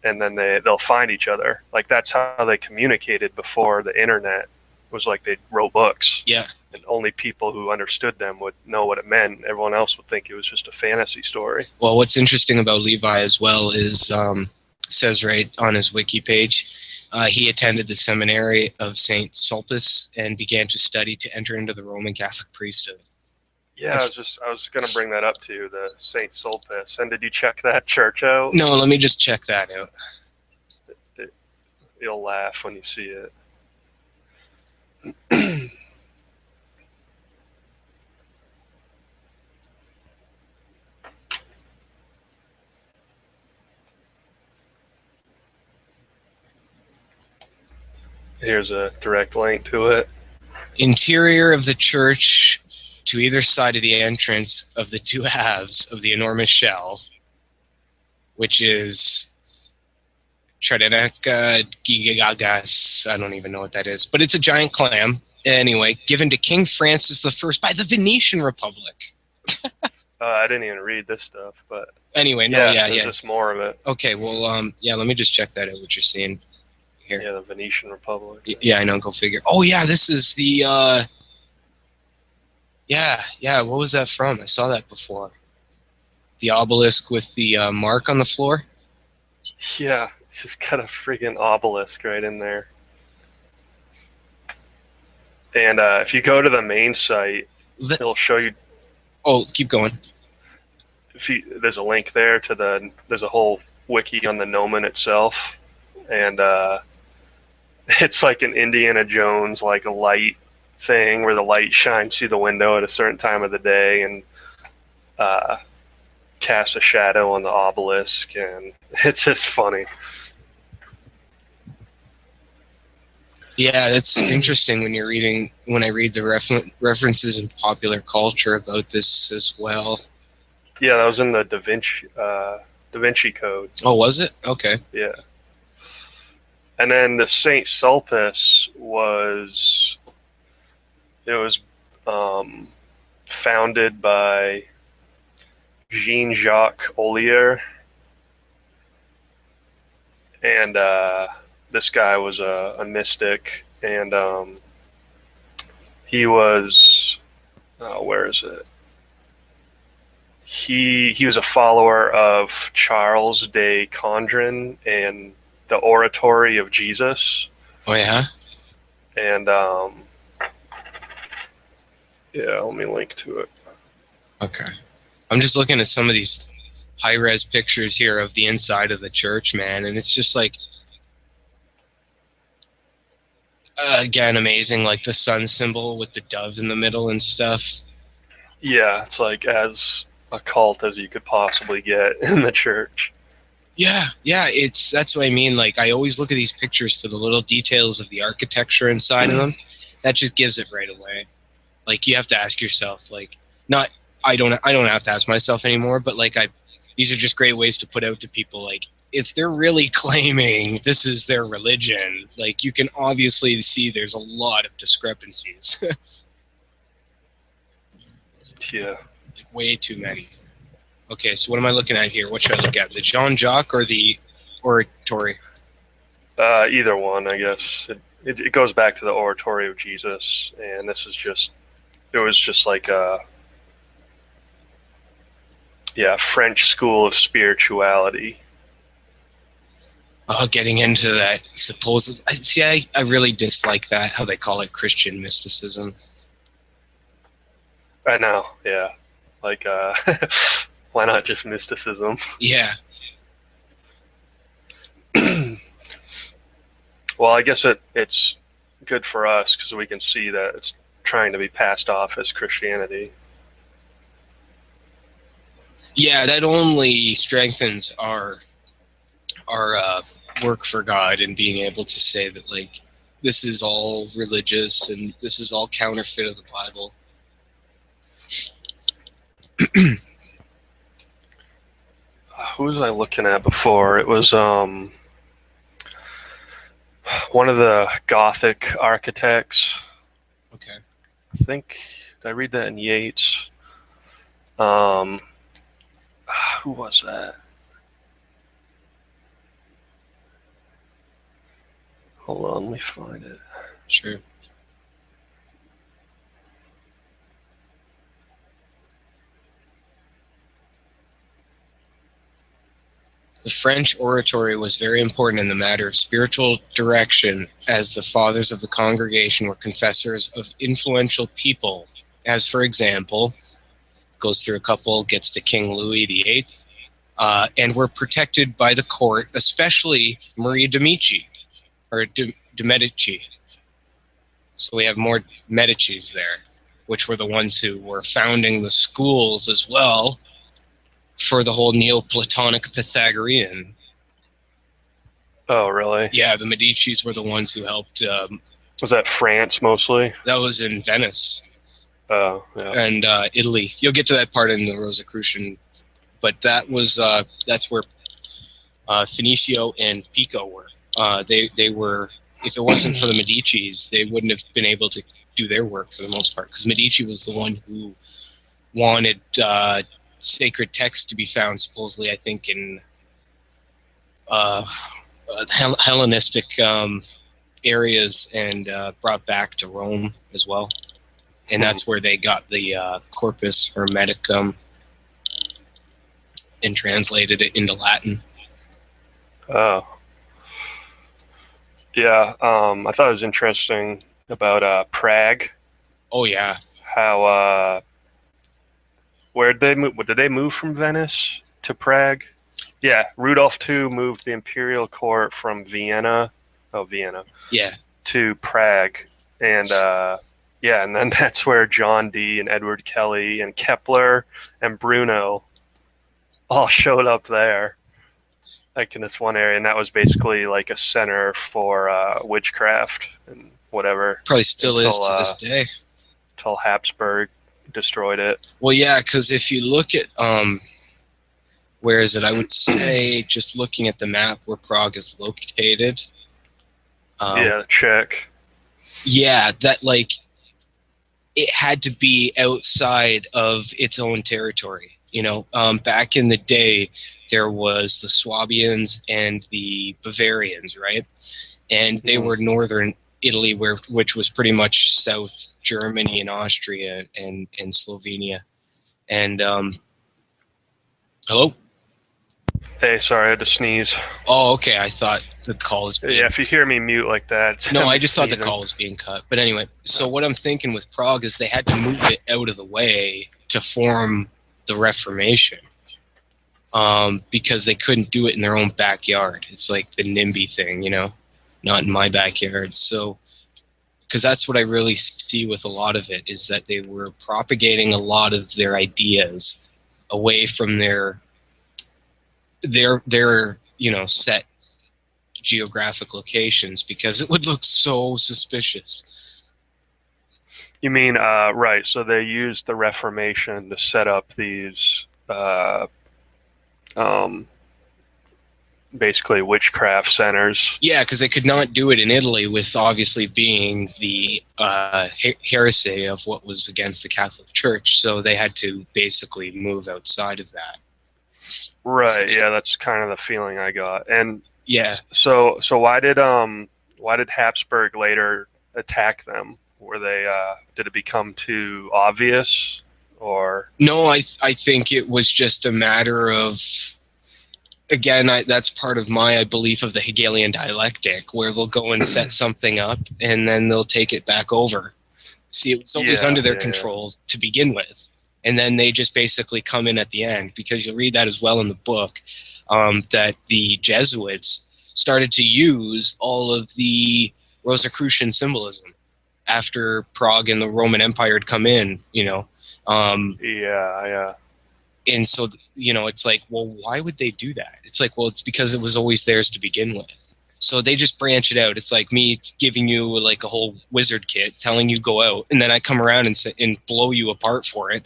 S2: and then they'll find each other. Like that's how they communicated before the internet. Was like they wrote books.
S1: Yeah.
S2: And only people who understood them would know what it meant. Everyone else would think it was just a fantasy story.
S1: Well, what's interesting about Levi as well is, says right on his wiki page, he attended the seminary of St. Sulpice and began to study to enter into the Roman Catholic priesthood.
S2: Yeah, I was going to bring that up to the St. Sulpice. And did you check that church out?
S1: No, let me just check that out.
S2: You'll laugh when you see it. Here's a direct link to it.
S1: Interior of the church to either side of the entrance of the two halves of the enormous shell, which is Tridenica gigagas. I don't even know what that is, but it's a giant clam. Anyway, given to King Francis I by the Venetian Republic.
S2: I didn't even read this stuff, but
S1: anyway,
S2: there's just more of it.
S1: Okay, well, let me just check that out. What you're seeing here?
S2: Yeah, the Venetian Republic.
S1: Yeah, I know. Go figure. Oh yeah, this is the. Yeah. What was that from? I saw that before. The obelisk with the mark on the floor.
S2: Yeah, it's just got a freaking obelisk right in there. And if you go to the main site, it'll show you.
S1: Oh, keep going.
S2: There's a link there to there's a whole wiki on the gnomon itself, and it's like an Indiana Jones like a light thing where the light shines through the window at a certain time of the day and casts a shadow on the obelisk, and it's just funny.
S1: Yeah, that's interesting when I read the references in popular culture about this as well.
S2: Yeah, that was in the Da Vinci Da Vinci Code.
S1: Oh, was it? Okay.
S2: Yeah. And then the Saint Sulpice was founded by Jean-Jacques Ollier, and this guy was a mystic, and he was where is it? He was a follower of Charles de Condren and the Oratory of Jesus.
S1: Oh yeah.
S2: And yeah, let me link to it.
S1: Okay. I'm just looking at some of these high-res pictures here of the inside of the church, man, and it's just like, again, amazing, like the sun symbol with the dove in the middle and stuff.
S2: Yeah, it's like as occult as you could possibly get in the church.
S1: Yeah, that's what I mean. Like, I always look at these pictures for the little details of the architecture inside of them. That just gives it right away. Like, you have to ask yourself, like, not, I don't have to ask myself anymore, but like, these are just great ways to put out to people, like, if they're really claiming this is their religion, like, you can obviously see there's a lot of discrepancies.
S2: Yeah.
S1: Like, way too many. Okay, so what am I looking at here? What should I look at? The Jean-Jacques or the Oratory?
S2: Either one, I guess. It goes back to the Oratory of Jesus, and this is just, it was just like a, French school of spirituality.
S1: Oh, getting into that supposed... See, I really dislike that, how they call it Christian mysticism.
S2: I know, yeah. Like, why not just mysticism?
S1: Yeah.
S2: Well, I guess it's good for us because we can see that it's trying to be passed off as Christianity.
S1: Yeah, that only strengthens our work for God and being able to say that, like, this is all religious and this is all counterfeit of the Bible.
S2: Who was I looking at before? It was one of the Gothic architects.
S1: Okay.
S2: I think, did I read that in Yeats? Who was that? Hold on, let me find it.
S1: Sure. The French oratory was very important in the matter of spiritual direction, as the fathers of the congregation were confessors of influential people, as, for example, goes through a couple, gets to King Louis VIII, and were protected by the court, especially Marie de Medici, or de Medici. So we have more Medicis there, which were the ones who were founding the schools as well for the whole Neoplatonic Pythagorean.
S2: Oh, really?
S1: Yeah, the Medicis were the ones who helped.
S2: Was that France mostly?
S1: That was in Venice.
S2: Oh, yeah.
S1: And Italy. You'll get to that part in the Rosicrucian, but that was that's where Finicio and Pico were. They were. If it wasn't for the Medicis, they wouldn't have been able to do their work for the most part, because Medici was the one who wanted sacred texts to be found, supposedly, I think, in Hellenistic areas, and brought back to Rome as well. And that's where they got the Corpus Hermeticum and translated it into Latin.
S2: Oh. Yeah, I thought it was interesting about Prague.
S1: Oh, yeah.
S2: How, where did they move? Did they move from Venice to Prague? Yeah, Rudolph II moved the imperial court from Vienna.
S1: Yeah.
S2: To Prague. And, yeah, and then that's where John Dee and Edward Kelly and Kepler and Bruno all showed up there, like in this one area, and that was basically like a center for witchcraft and whatever.
S1: Probably still is to this day.
S2: Until Habsburg destroyed it.
S1: Well, yeah, because if you look at Where is it? I would say, just looking at the map where Prague is located.
S2: Yeah, check.
S1: Yeah, that like it had to be outside of its own territory. You know, back in the day, there was the Swabians and the Bavarians, right? And they were northern Italy, which was pretty much South Germany and Austria and Slovenia. And hello.
S2: Hey, sorry, I had to sneeze.
S1: Oh, okay. I thought the call was being...
S2: Yeah, if you hear me mute like that...
S1: No, I just thought the call was being cut. But anyway, so what I'm thinking with Prague is they had to move it out of the way to form the Reformation, because they couldn't do it in their own backyard. It's like the NIMBY thing, you know, not in my backyard. So, because that's what I really see with a lot of it, is that they were propagating a lot of their ideas away from their you know, set geographic locations, because it would look so suspicious.
S2: You mean, right, so they used the Reformation to set up these basically witchcraft centers.
S1: Yeah, because they could not do it in Italy, with obviously being the heresy of what was against the Catholic Church, so they had to basically move outside of that.
S2: Right, so yeah, that's kind of the feeling I got. And
S1: yeah,
S2: so why did Habsburg later attack them? Were they did it become too obvious, or
S1: no? I think it was just a matter of, again, that's part of my belief of the Hegelian dialectic, where they'll go and set something up and then they'll take it back over. See, it was always under their control to begin with, and then they just basically come in at the end, because you'll read that as well in the book, that the Jesuits started to use all of the Rosicrucian symbolism after Prague and the Roman Empire had come in, you know. And so, you know, it's like, well, why would they do that? It's like, well, it's because it was always theirs to begin with. So they just branch it out. It's like me giving you like a whole wizard kit, telling you go out, and then I come around and blow you apart for it.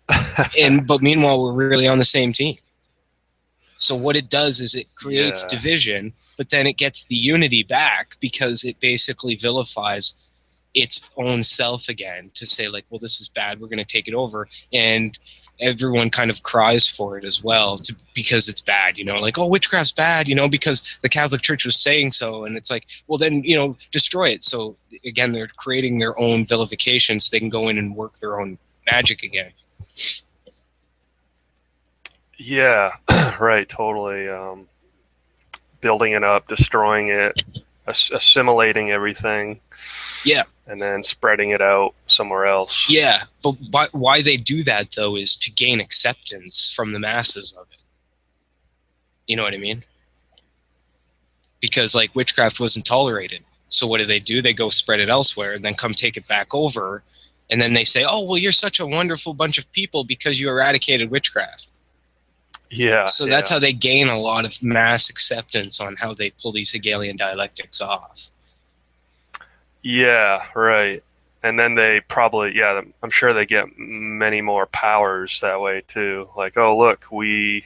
S1: But meanwhile, we're really on the same team. So what it does is it creates division, but then it gets the unity back, because it basically vilifies its own self again, to say like, well, this is bad, we're going to take it over. And everyone kind of cries for it as well, because it's bad, you know, like, oh, witchcraft's bad, you know, because the Catholic Church was saying so. And it's like, well, then, you know, destroy it. So again, they're creating their own vilification so they can go in and work their own magic again.
S2: Yeah, right, totally. Building it up, destroying it, assimilating everything.
S1: Yeah.
S2: And then spreading it out somewhere else.
S1: Yeah, but why they do that, though, is to gain acceptance from the masses of it. You know what I mean? Because, like, witchcraft wasn't tolerated. So what do? They go spread it elsewhere and then come take it back over. And then they say, oh, well, you're such a wonderful bunch of people because you eradicated witchcraft.
S2: Yeah.
S1: So that's how they gain a lot of mass acceptance on how they pull these Hegelian dialectics off.
S2: Yeah, right. And then they probably, I'm sure they get many more powers that way too. Like, oh, look, we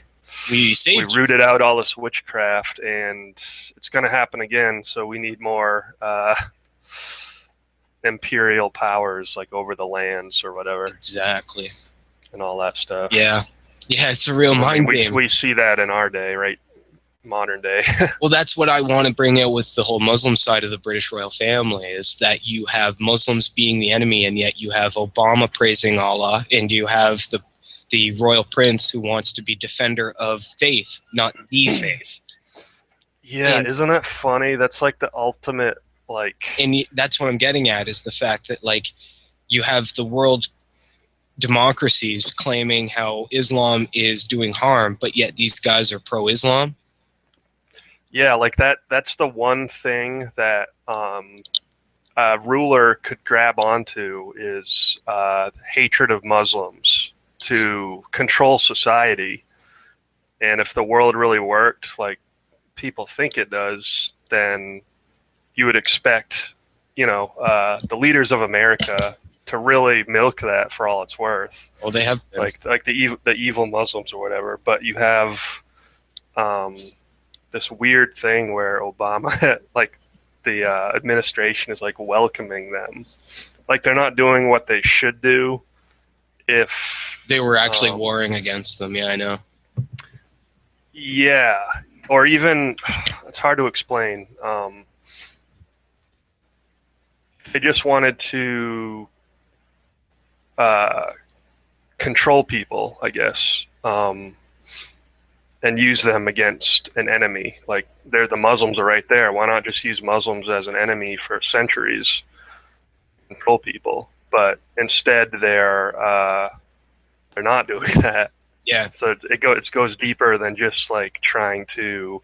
S2: rooted out all this witchcraft, and it's going to happen again. So we need more imperial powers, like over the lands or whatever.
S1: Exactly.
S2: And all that stuff.
S1: Yeah. Yeah, it's a real mind game.
S2: We see that in our day, right? Modern day.
S1: Well, that's what I want to bring out with the whole Muslim side of the British royal family, is that you have Muslims being the enemy, and yet you have Obama praising Allah, and you have the royal prince who wants to be defender of faith, not the faith.
S2: Yeah, and isn't that funny? That's like the ultimate, like...
S1: And that's what I'm getting at, is the fact that, like, you have the world democracies claiming how Islam is doing harm, but yet these guys are pro-Islam.
S2: Yeah, like that's the one thing that a ruler could grab onto, is hatred of Muslims to control society. And if the world really worked like people think it does, then you would expect, you know, the leaders of America to really milk that for all it's worth.
S1: Well, they have
S2: like the evil Muslims or whatever. But you have this weird thing where Obama, like the administration, is like welcoming them. Like they're not doing what they should do. If
S1: they were actually warring against them, yeah, I know.
S2: Yeah, or even it's hard to explain. They just wanted to control people, I guess, and use them against an enemy. Like the Muslims are right there. Why not just use Muslims as an enemy for centuries? Control people, but instead they're not doing that.
S1: Yeah.
S2: So it goes deeper than just like trying to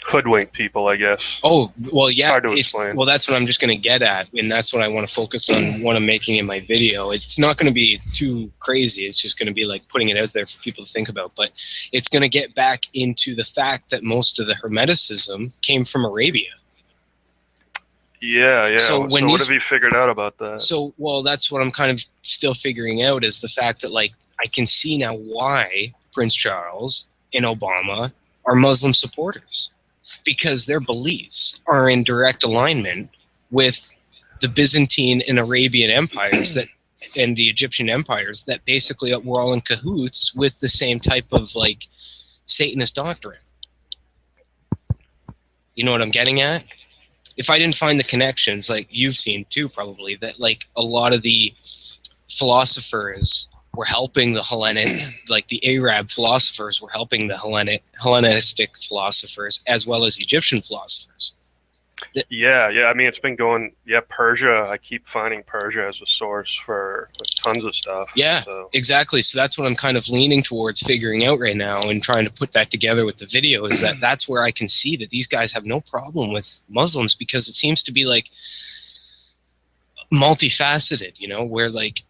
S2: hoodwink people, I guess.
S1: Oh, well, yeah.
S2: Hard to explain.
S1: Well, that's what I'm just going to get at, and that's what I want to focus on when I'm making in my video. It's not going to be too crazy. It's just going to be like putting it out there for people to think about. But it's going to get back into the fact that most of the Hermeticism came from Arabia.
S2: Yeah.
S1: So
S2: what have you figured out about that?
S1: So, well, that's what I'm kind of still figuring out, is the fact that, like, I can see now why Prince Charles and Obama are Muslim supporters, because their beliefs are in direct alignment with the Byzantine and Arabian empires and the Egyptian empires that basically were all in cahoots with the same type of, like, Satanist doctrine. You know what I'm getting at? If I didn't find the connections, like you've seen too, probably, that like a lot of the philosophers were helping the Hellenic, like the Arab philosophers were helping the Hellenistic philosophers as well as Egyptian philosophers.
S2: Yeah. I mean, it's been going. Yeah, Persia. I keep finding Persia as a source for tons of stuff.
S1: Yeah, so. Exactly. So that's what I'm kind of leaning towards figuring out right now and trying to put that together with the video. Is that's where I can see that these guys have no problem with Muslims, because it seems to be like multifaceted. You know, where like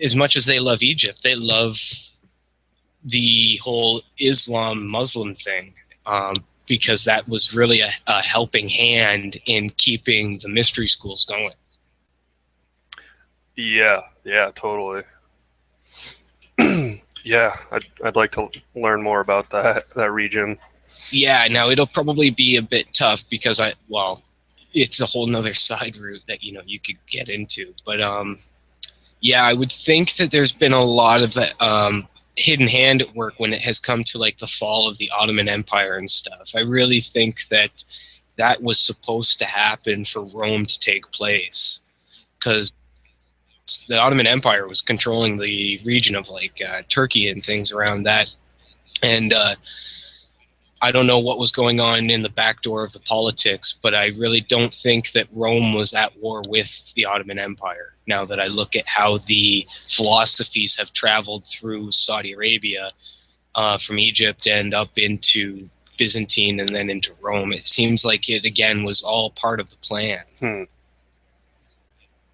S1: as much as they love Egypt, they love the whole Islam Muslim thing. Because that was really a helping hand in keeping the mystery schools going.
S2: Yeah, totally. Yeah, I'd like to learn more about that region.
S1: Yeah, now it'll probably be a bit tough because it's a whole nother side route that you could get into. But yeah, I would think that there's been a lot of hidden hand at work when it has come to like the fall of the Ottoman Empire and stuff. I really think that was supposed to happen for Rome to take place, because the Ottoman Empire was controlling the region of like Turkey and things around that. And I don't know what was going on in the back door of the politics, but I really don't think that Rome was at war with the Ottoman Empire. Now that I look at how the philosophies have traveled through Saudi Arabia, from Egypt and up into Byzantine and then into Rome, it seems like it, again, was all part of the plan.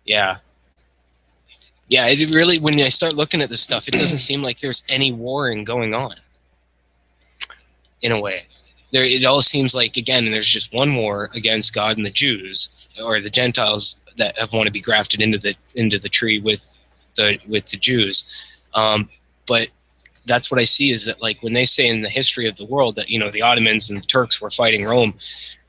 S1: Yeah. Yeah, it really, when I start looking at this stuff, it doesn't seem like there's any warring going on. In a way, it all seems like, again, there's just one war against God and the Jews, or the Gentiles that have want to be grafted into the tree with the Jews. But that's what I see, is that like when they say in the history of the world that the Ottomans and the Turks were fighting Rome,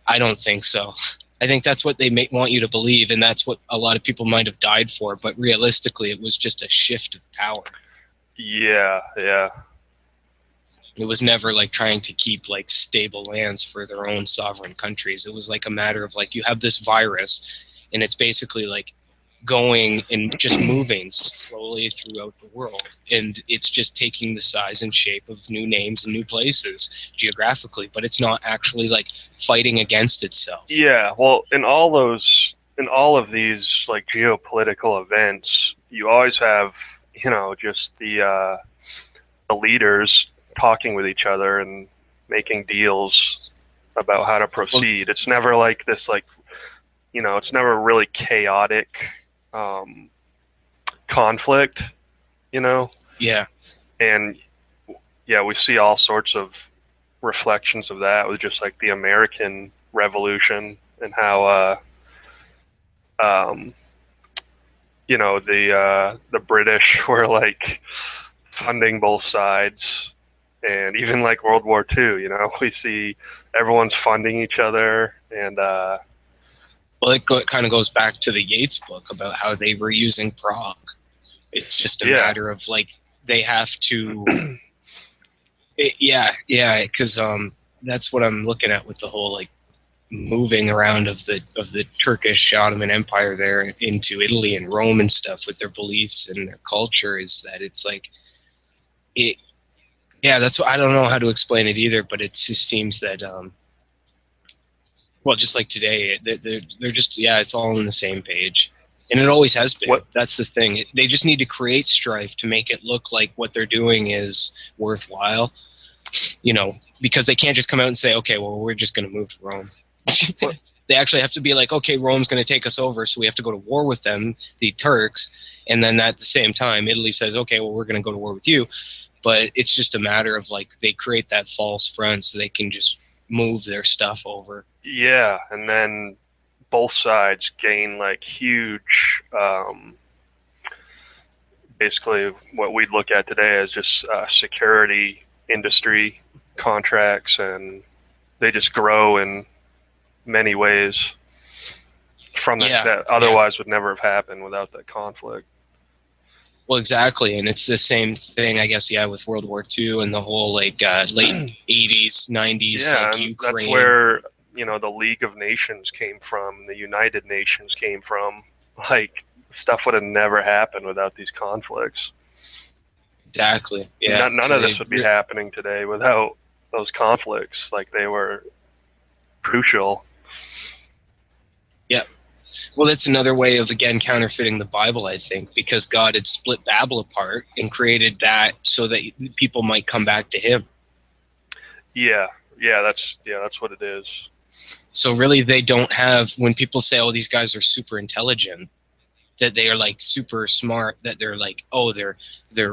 S1: I don't think so. I think that's what they want you to believe, and that's what a lot of people might have died for. But realistically, it was just a shift of power.
S2: Yeah.
S1: It was never like trying to keep like stable lands for their own sovereign countries. It was like a matter of like, you have this virus and it's basically like going and just moving slowly throughout the world. And it's just taking the size and shape of new names and new places geographically, but it's not actually like fighting against itself. Yeah.
S2: Well, in all of these like geopolitical events, you always have, just the leaders talking with each other and making deals about how to proceed. It's never like this, like, it's never really chaotic conflict,
S1: Yeah.
S2: And yeah, we see all sorts of reflections of that with just like the American Revolution and how you know, the British were like funding both sides, and even like World War II, you know, we see everyone's funding each other, and
S1: well, it kind of goes back to the Yates book about how they were using Prague. It's just a matter of like they have to. Because that's what I'm looking at with the whole like moving around of the Turkish Ottoman Empire there into Italy and Rome and stuff with their beliefs and their culture, is that it's like it. Yeah, that's what, I don't know how to explain it either, but it just seems that well, just like today, they're just it's all on the same page. And it always has been. That's the thing. They just need to create strife to make it look like what they're doing is worthwhile, you know, because they can't just come out and say, okay, well, we're just going to move to Rome. They actually have to be like, okay, Rome's going to take us over, so we have to go to war with them, the Turks. And then at the same time, Italy says, okay, well, we're going to go to war with you. But it's just a matter of like they create that false front so they can just move their stuff over.
S2: Yeah, and then both sides gain like huge, basically what we'd look at today as just security industry contracts, and they just grow in many ways from that otherwise would never have happened without that conflict.
S1: Well, exactly, and it's the same thing, I guess, with World War II and the whole like late 80s, 90s, like Ukraine.
S2: That's where, you know, the League of Nations came from, the United Nations came from. Like, stuff would have never happened without these conflicts.
S1: Exactly. Yeah.
S2: None of this would be happening today without those conflicts. Like, they were crucial.
S1: Yeah. Well, that's another way of, again, counterfeiting the Bible, I think, because God had split Babel apart and created that so that people might come back to him.
S2: Yeah. Yeah, that's what it is.
S1: So really, they don't have, when people say, oh, these guys are super intelligent, that they are like super smart, that they're like, oh, they're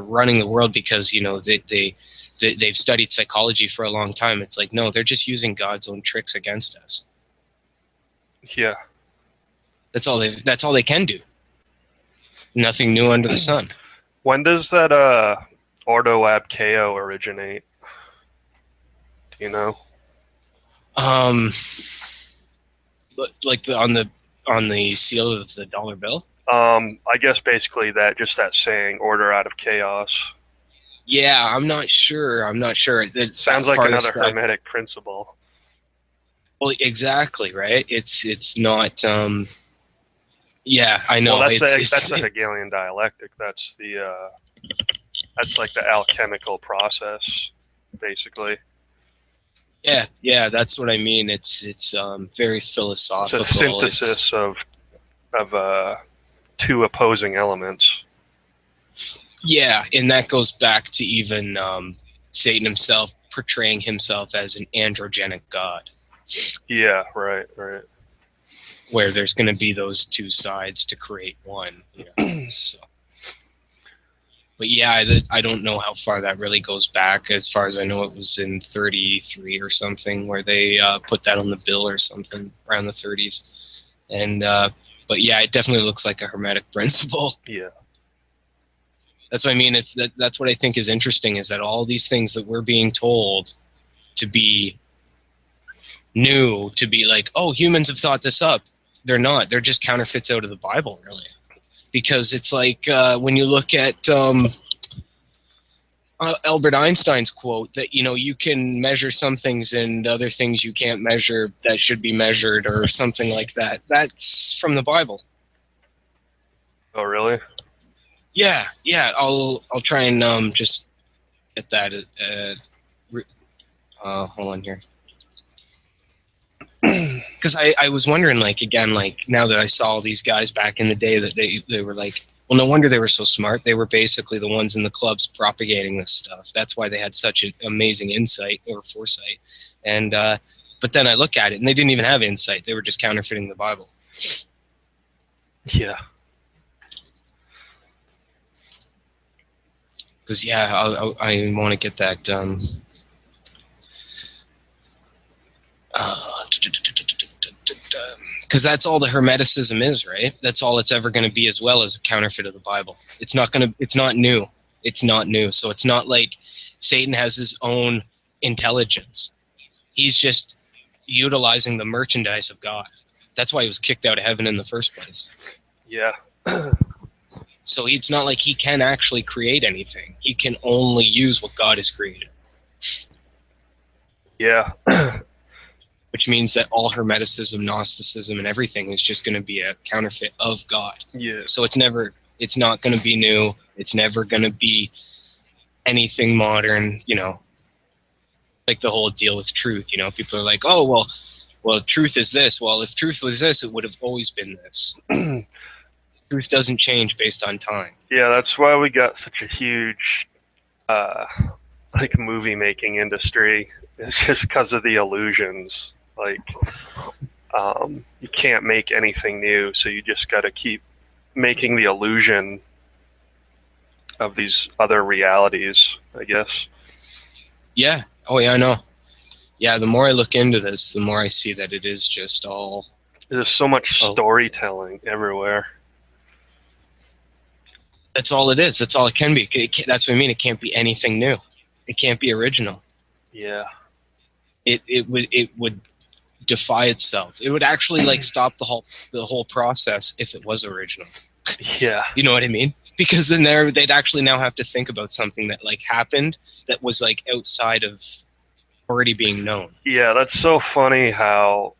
S1: running the world because, you know, they've studied psychology for a long time. It's like, no, they're just using God's own tricks against us.
S2: Yeah.
S1: That's all they can do. Nothing new under the sun.
S2: When does that Ordo ab Chao originate? Do you know?
S1: Like on the seal of the dollar bill.
S2: I guess basically that saying, order out of chaos.
S1: Yeah, I'm not sure. It
S2: sounds like another Hermetic principle.
S1: Well, exactly, right? It's not. Yeah, I know.
S2: Well, that's the Hegelian dialectic. That's like the alchemical process, basically.
S1: Yeah, that's what I mean. It's very philosophical.
S2: It's a synthesis of two opposing elements.
S1: Yeah, and that goes back to even Satan himself portraying himself as an androgenic god.
S2: Yeah, right.
S1: Where there's going to be those two sides to create one. You know, so. But yeah, I don't know how far that really goes back. As far as I know, it was in 33 or something where they put that on the bill or something around the 30s. And but yeah, it definitely looks like a Hermetic principle.
S2: Yeah.
S1: That's what I mean. That's what I think is interesting, is that all these things that we're being told to be new, to be like, oh, humans have thought this up. They're not. They're just counterfeits out of the Bible, really. Because it's like when you look at Albert Einstein's quote that, you know, you can measure some things and other things you can't measure that should be measured, or something like that. That's from the Bible.
S2: Oh, really?
S1: Yeah. I'll try and just get that. Hold on here. Because I was wondering, like, again, like, now that I saw all these guys back in the day, that they were like, well, no wonder they were so smart. They were basically the ones in the clubs propagating this stuff. That's why they had such an amazing insight or foresight. And but then I look at it, and they didn't even have insight. They were just counterfeiting the Bible.
S2: Yeah.
S1: Because I want to get that. Because that's all the Hermeticism is, right? That's all it's ever going to be, as well as a counterfeit of the Bible. It's not going to. It's not new. It's not new. So it's not like Satan has his own intelligence. He's just utilizing the merchandise of God. That's why he was kicked out of heaven in the first place.
S2: Yeah.
S1: So it's not like he can actually create anything. He can only use what God has created.
S2: Yeah.
S1: Which means that all Hermeticism, Gnosticism, and everything is just going to be a counterfeit of God.
S2: Yeah.
S1: So it's not going to be new. It's never going to be anything modern, you know, like the whole deal with truth. You know, people are like, oh, well, truth is this. Well, if truth was this, it would have always been this. Truth doesn't change based on time.
S2: Yeah, that's why we got such a huge, like, movie making industry. It's just because of the illusions. Like, you can't make anything new, so you just got to keep making the illusion of these other realities, I guess.
S1: Yeah. Oh, yeah, I know. Yeah, the more I look into this, the more I see that it is just all...
S2: There's so much storytelling everywhere.
S1: That's all it is. That's all it can be. That's what I mean. It can't be anything new. It can't be original.
S2: Yeah.
S1: It would defy itself. It would actually like stop the whole process if it was original.
S2: Yeah.
S1: You know what I mean? Because then they'd actually now have to think about something that like happened that was like outside of already being known.
S2: Yeah, that's so funny how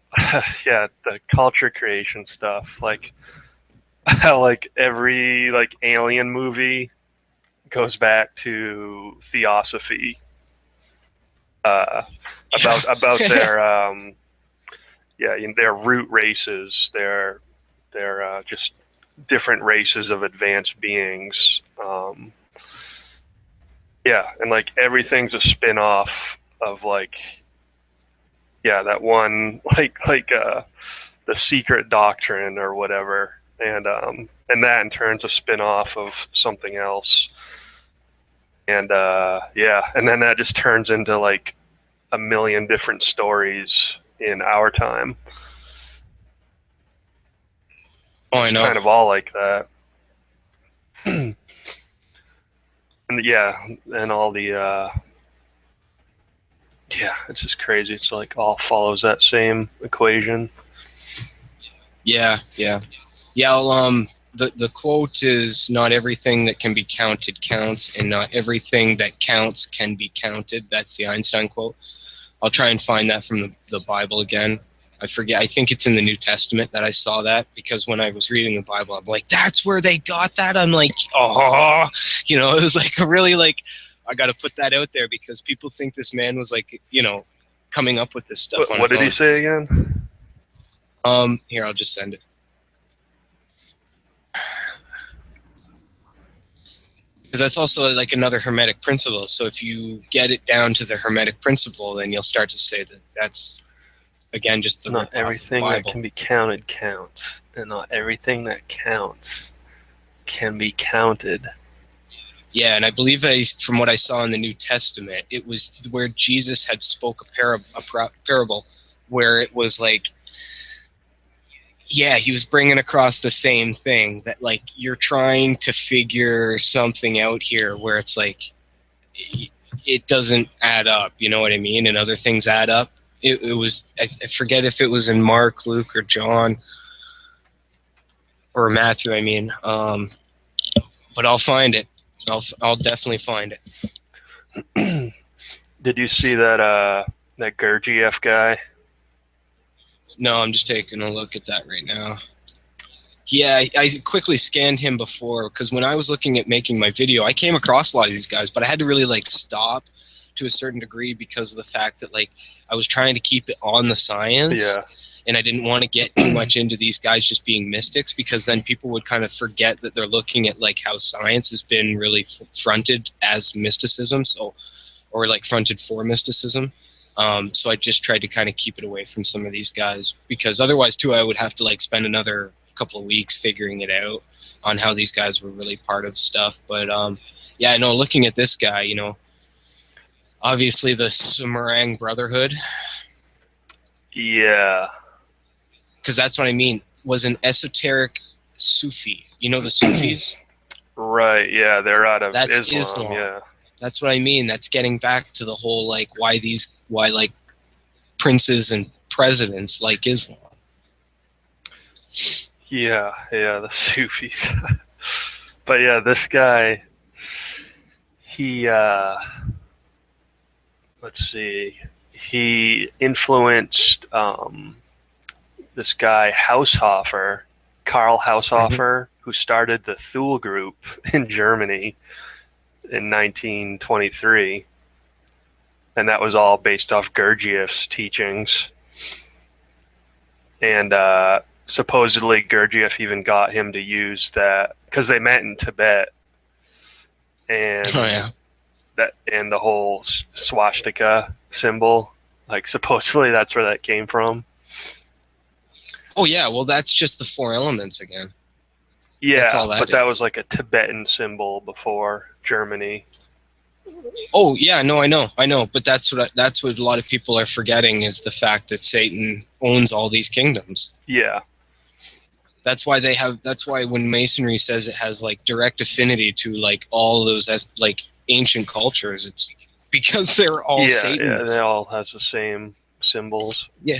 S2: yeah, the culture creation stuff, like how like every like alien movie goes back to Theosophy. About their their root races, their just different races of advanced beings. And like everything's a spin-off of like that one like the secret doctrine or whatever, and that in turn's a spin-off of something else. And and then that just turns into like a million different stories in our time.
S1: Oh, I know.
S2: It's kind of all like that. And and all the it's just crazy. It's like all follows that same equation.
S1: Yeah. Well, the quote is, not everything that can be counted counts, and not everything that counts can be counted. That's the Einstein quote. I'll try and find that from the Bible again. I forget. I think it's in the New Testament that I saw that, because when I was reading the Bible, I'm like, that's where they got that? I'm like, oh, you know, it was like a really like, I got to put that out there because people think this man was like, you know, coming up with this stuff.
S2: What did he say again?
S1: Here, I'll just send it. Because that's also like another Hermetic principle. So if you get it down to the Hermetic principle, then you'll start to say that that's, again, just the
S2: not everything that can be counted counts, and not everything that counts can be counted.
S1: Yeah, and I believe from what I saw in the New Testament, it was where Jesus had spoke a parable where it was like, yeah, he was bringing across the same thing, that like you're trying to figure something out here where it's like it doesn't add up, you know what I mean? And other things add up. It was, I forget if it was in Mark, Luke, or John, or Matthew, I mean. But I'll find it. I'll definitely find it.
S2: Did you see that Gurdjieff guy?
S1: No, I'm just taking a look at that right now. Yeah, I quickly scanned him before, because when I was looking at making my video, I came across a lot of these guys, but I had to really like stop to a certain degree because of the fact that like I was trying to keep it on the science.
S2: Yeah.
S1: And I didn't want to get too much into these guys just being mystics, because then people would kind of forget that they're looking at like how science has been really fronted as mysticism, or like fronted for mysticism. So I just tried to kind of keep it away from some of these guys, because otherwise too I would have to like spend another couple of weeks figuring it out on how these guys were really part of stuff. But yeah, no, looking at this guy, you know, obviously the Sumerang Brotherhood.
S2: Yeah.
S1: because that's what I mean, was an esoteric Sufi. You know the Sufis?
S2: Right, yeah, they're out of
S1: That's
S2: Islam, yeah.
S1: That's what I mean. That's getting back to the whole, like, why like princes and presidents like Islam.
S2: Yeah, the Sufis. But yeah, this guy, he, let's see, he influenced this guy Haushofer, Karl Haushofer, who started the Thule group in Germany in 1923. And that was all based off Gurdjieff's teachings. And supposedly Gurdjieff even got him to use that, because they met in Tibet. And and the whole swastika symbol, like supposedly that's where that came from. Oh
S1: yeah, well that's just the 4 elements again.
S2: Yeah, that was like a Tibetan symbol before Germany.
S1: Oh yeah, no, I know, but that's what a lot of people are forgetting, is the fact that Satan owns all these kingdoms.
S2: Yeah.
S1: That's why when Masonry says it has like direct affinity to like all those like ancient cultures, it's because they're all Satanists.
S2: Yeah, they all has the same symbols.
S1: Yeah,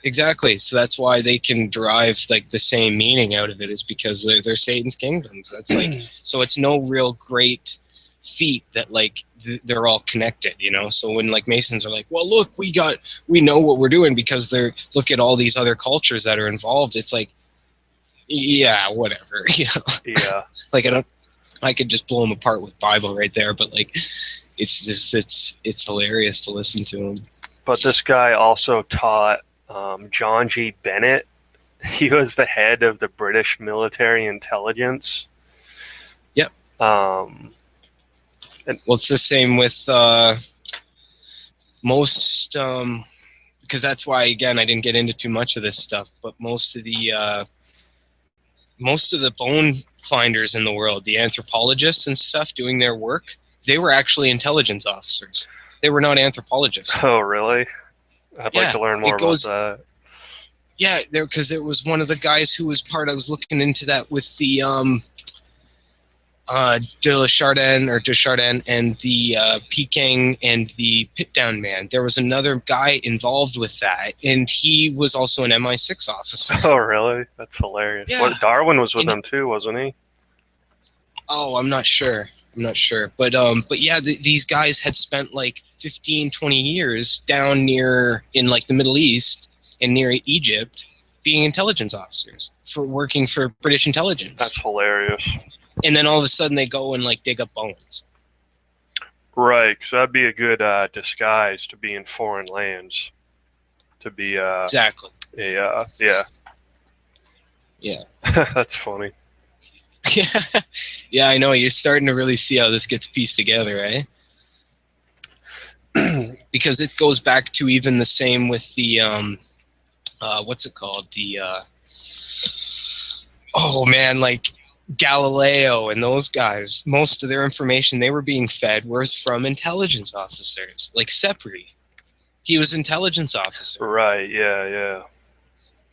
S1: exactly. So that's why they can derive like the same meaning out of it, is because they're Satan's kingdoms. That's like, so it's no real great feat that like they're all connected, you know. So when like Masons are like, well, look, we know what we're doing because look at all these other cultures that are involved. It's like, yeah, whatever, you know.
S2: Yeah.
S1: Like I could just blow them apart with Bible right there, but like it's just it's hilarious to listen to him.
S2: But this guy also taught John G. Bennett. He was the head of the British military intelligence.
S1: Yep. Well, it's the same with most, because that's why, again, I didn't get into too much of this stuff, but most of the bone finders in the world, the anthropologists and stuff doing their work, they were actually intelligence officers. They were not anthropologists.
S2: Oh, really? I'd like to learn more about that.
S1: Yeah, because there was one of the guys who was I was looking into that with the Desjardins and the Peking and the Pitdown Man. There was another guy involved with that, and he was also an MI6 officer.
S2: Oh, really? That's hilarious.
S1: Yeah.
S2: Darwin was with them too, wasn't he?
S1: Oh, I'm not sure. But yeah, these guys had spent like 15, 20 years down in like the Middle East and near Egypt being intelligence officers working for British intelligence.
S2: That's hilarious.
S1: And then all of a sudden they go and like dig up bones.
S2: Right, because that'd be a good disguise to be in foreign lands. To be
S1: exactly.
S2: Yeah. That's funny.
S1: Yeah, I know. You're starting to really see how this gets pieced together, right? Because it goes back to even the same with the what's it called? The like Galileo and those guys. Most of their information they were being fed was from intelligence officers, like Sepri. He was intelligence officer.
S2: Right. Yeah.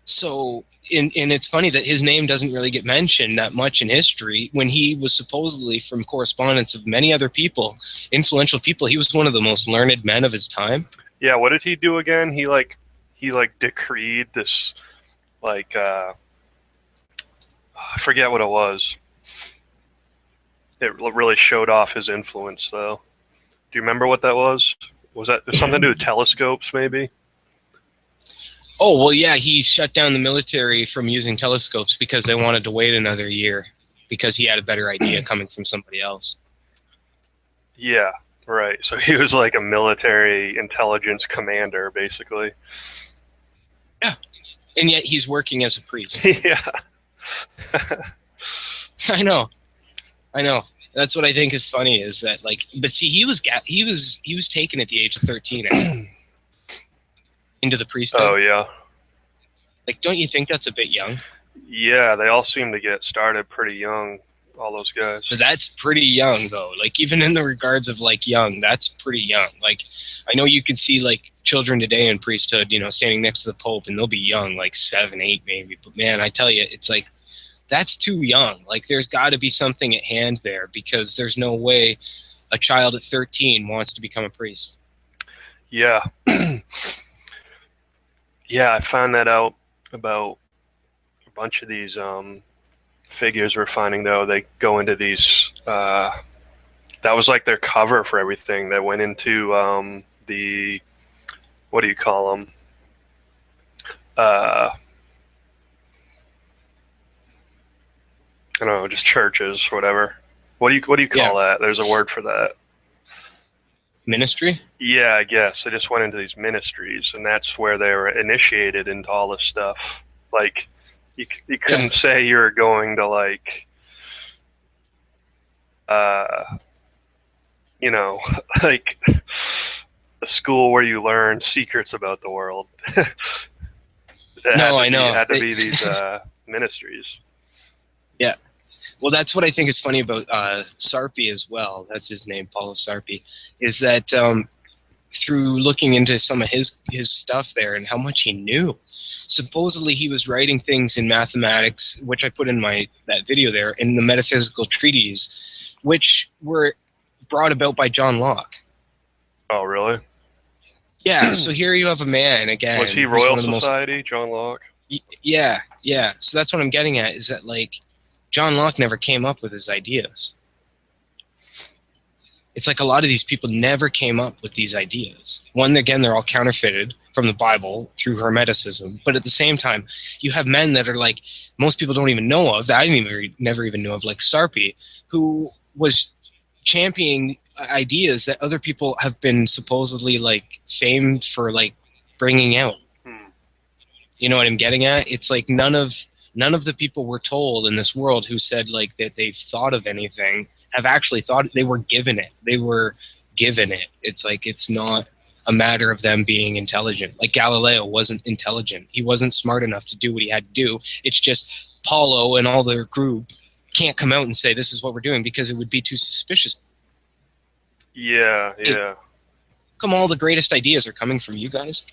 S1: So, and it's funny that his name doesn't really get mentioned that much in history, when he was supposedly, from correspondence of many other people, influential people, he was one of the most learned men of his time.
S2: Yeah, what did he do again? He decreed this, like, I forget what it was. It really showed off his influence, though. Do you remember what that was? Was that something to do with telescopes, maybe?
S1: Oh, well, yeah, he shut down the military from using telescopes because they wanted to wait another year because he had a better idea coming from somebody else.
S2: Yeah, right. So he was like a military intelligence commander, basically.
S1: Yeah. And yet he's working as a priest.
S2: Yeah.
S1: I know. That's what I think is funny, is that, like, but see, he was taken at the age of 13, I think, into the priesthood.
S2: Oh, yeah.
S1: Like, don't you think that's a bit young?
S2: Yeah, they all seem to get started pretty young. all those guys.
S1: So that's pretty young, though. Like, even in the regards of, like, young, that's pretty young. Like, I know you can see, like, children today in priesthood, you know, standing next to the Pope, and they'll be young, like 7, 8 maybe. But, man, I tell you, it's like, that's too young. Like, there's got to be something at hand there, because there's no way a child at 13 wants to become a priest.
S2: Yeah. Yeah, I found that out about a bunch of these figures we're finding, though. They go into these that was like their cover for everything. That went into the, what do you call them? I don't know, just churches, whatever. What do you call that? There's a word for that.
S1: Ministry?
S2: Yeah, I guess. They just went into these ministries, and that's where they were initiated into all this stuff. Like, you couldn't say you're going to, like, you know, like a school where you learn secrets about the world.
S1: No, I know.
S2: It had to be these ministries.
S1: Yeah. Well, that's what I think is funny about Sarpi as well. That's his name, Paulo Sarpi. Is that through looking into some of his stuff there and how much he knew. Supposedly he was writing things in mathematics, which I put in that video there, in the metaphysical treatises, which were brought about by John Locke.
S2: Oh, really?
S1: Yeah, so here you have a man, again.
S2: Was he Royal Society, John Locke?
S1: Yeah. So that's what I'm getting at, is that, like, John Locke never came up with his ideas. It's like a lot of these people never came up with these ideas. One, again, they're all counterfeited from the Bible through Hermeticism. But at the same time, you have men that are like, most people don't even know of, that I never even knew of, like Sarpi, who was championing ideas that other people have been supposedly, like, famed for, like, bringing out. You know what I'm getting at? It's like none of the people we're told in this world who said, like, that they've thought of anything have actually thought. They were given it. It's like, it's not a matter of them being intelligent. Like, Galileo wasn't intelligent. He wasn't smart enough to do what he had to do. It's just Paulo and all their group can't come out and say this is what we're doing, because it would be too suspicious.
S2: Yeah.
S1: Come, all the greatest ideas are coming from you guys.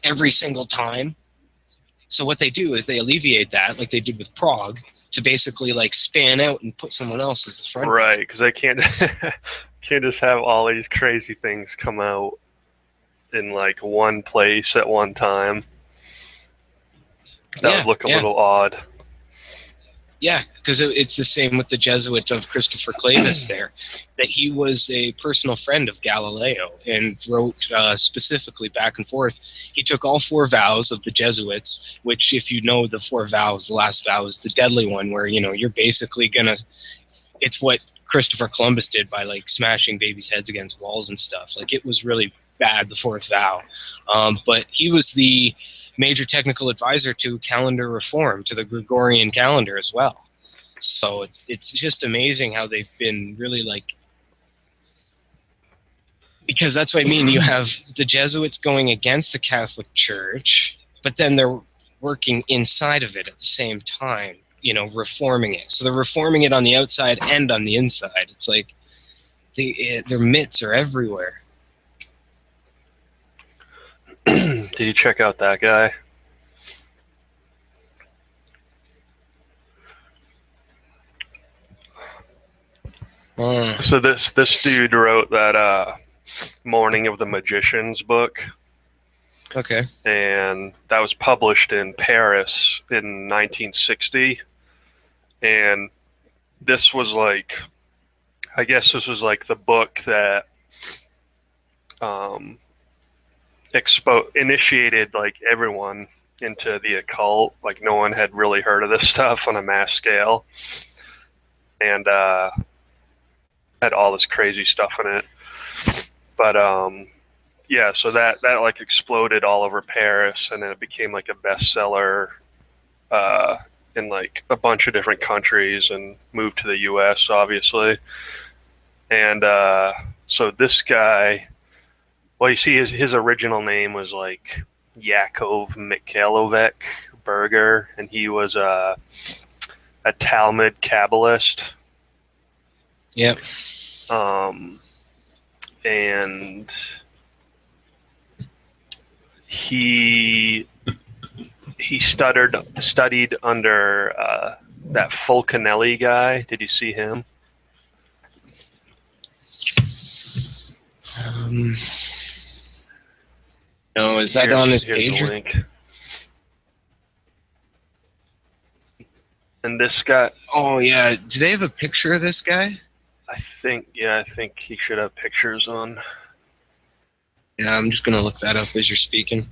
S1: Every single time. So what they do is they alleviate that, like they did with Prague, to basically, like, span out and put someone else as the front.
S2: Right, because they can't just have all these crazy things come out in, like, one place at one time. That would look a little odd. Yeah,
S1: because it's the same with the Jesuit of Christopher Clavis there, that he was a personal friend of Galileo and wrote specifically back and forth. He took all 4 vows of the Jesuits, which, if you know the 4 vows, the last vow is the deadly one, where, you know, you're basically gonna, it's what Christopher Columbus did by, like, smashing babies' heads against walls and stuff. Like, it was really bad, the 4th vow. But he was the major technical advisor to calendar reform, to the Gregorian calendar as well. So it's just amazing how they've been really, like, because that's what I mean. You have the Jesuits going against the Catholic Church, but then they're working inside of it at the same time, you know, reforming it. So they're reforming it on the outside and on the inside. It's like their myths are everywhere.
S2: Did you check out that guy? So this dude wrote that Morning of the Magicians book.
S1: Okay.
S2: And that was published in Paris in 1960. And this was like, I guess this was like the book that initiated, like, everyone into the occult. Like, no one had really heard of this stuff on a mass scale, and had all this crazy stuff in it. But yeah, so that like exploded all over Paris, and then it became like a bestseller in, like, a bunch of different countries, and moved to the US, obviously. And so this guy, well, you see, his original name was, like, Yakov Mikhailovich Berger, and he was a Talmud Kabbalist.
S1: Yep.
S2: And he studied under that Fulcanelli guy. Did you see him?
S1: No, is that on his
S2: Here's
S1: page?
S2: the link. And this guy.
S1: Oh yeah, do they have a picture of this guy?
S2: I think he should have pictures on.
S1: Yeah, I'm just gonna look that up as you're speaking.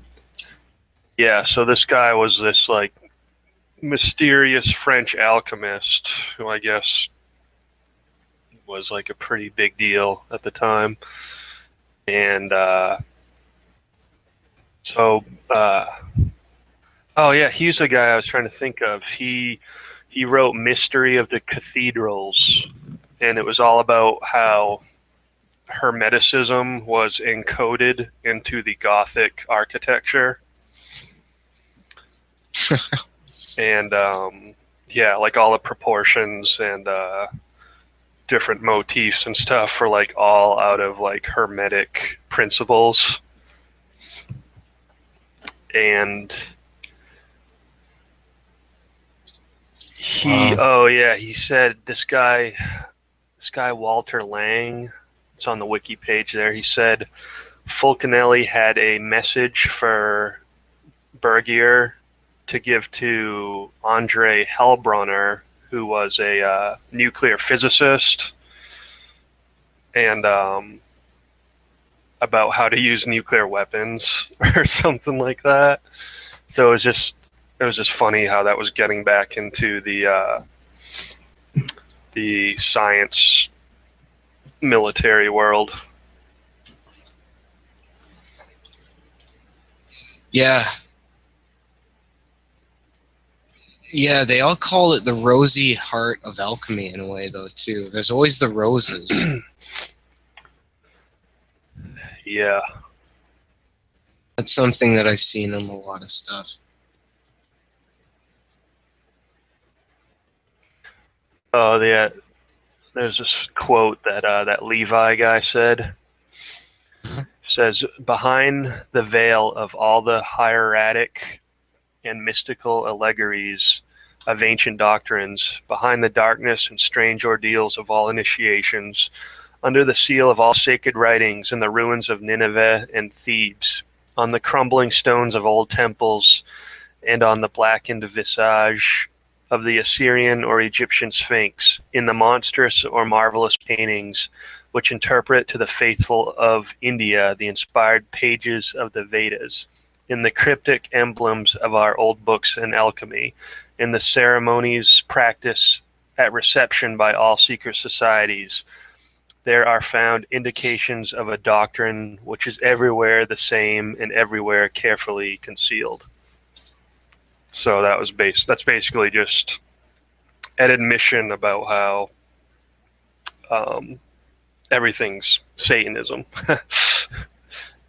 S2: Yeah, so this guy was this like mysterious French alchemist who I guess was like a pretty big deal at the time. And oh yeah, he's the guy I was trying to think of. He wrote Mystery of the Cathedrals, and it was all about how Hermeticism was encoded into the Gothic architecture. And yeah, like all the proportions and different motifs and stuff were like all out of like Hermetic principles. And he said this guy Walter Lang, it's on the wiki page there, he said Fulcanelli had a message for Bergier to give to Andre Hellbrunner, who was a nuclear physicist, and about how to use nuclear weapons or something like that. So it was just funny how that was getting back into the science military world.
S1: Yeah. Yeah, they all call it the rosy heart of alchemy in a way, though, too. There's always the roses.
S2: Yeah.
S1: That's something that I've seen in a lot of stuff.
S2: Oh, yeah. There's this quote that that Levi guy said. Says, behind the veil of all the hieratic and mystical allegories of ancient doctrines, behind the darkness and strange ordeals of all initiations, under the seal of all sacred writings in the ruins of Nineveh and Thebes, on the crumbling stones of old temples, and on the blackened visage of the Assyrian or Egyptian Sphinx, in the monstrous or marvelous paintings which interpret to the faithful of India the inspired pages of the Vedas, in the cryptic emblems of our old books and alchemy, in the ceremonies practiced at reception by all secret societies, there are found indications of a doctrine which is everywhere the same and everywhere carefully concealed. So that's basically just an admission about how everything's Satanism.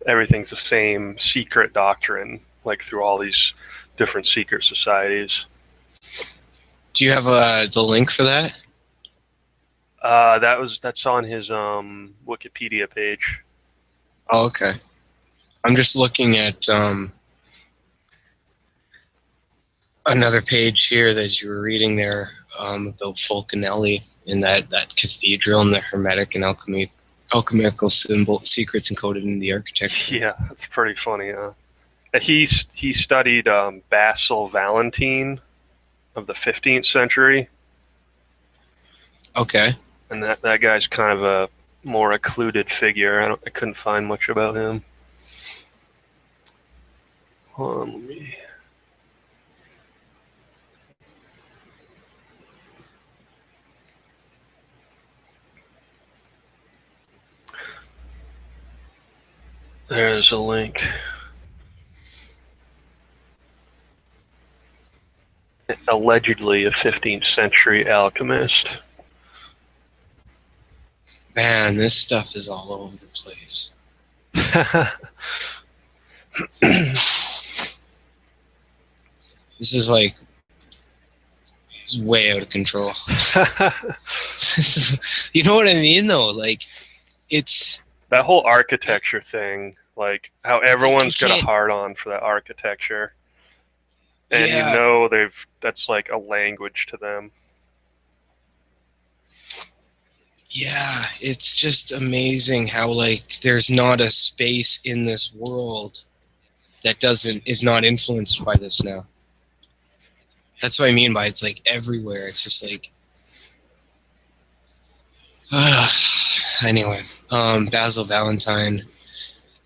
S2: Everything's the same secret doctrine, like through all these different secret societies.
S1: Do you have the link for that?
S2: That's on his Wikipedia page.
S1: Oh, okay. I'm just looking at another page here that you were reading there about Fulcanelli in that cathedral and the Hermetic and alchemical symbol secrets encoded in the architecture.
S2: Yeah, that's pretty funny. He studied Basil Valentine of the 15th century.
S1: Okay.
S2: And that guy's kind of a more occluded figure. I couldn't find much about him. Hold on, let me. There's a link. Allegedly a 15th century alchemist.
S1: Man, this stuff is all over the place. This is like It's way out of control. You know what I mean, though? Like, it's
S2: that whole architecture thing. Like how everyone's got a hard-on for that architecture, and yeah. That's like a language to them.
S1: Yeah, it's just amazing how like there's not a space in this world that is not influenced by this now. That's what I mean by it's like everywhere. It's just like anyway, Basil Valentine,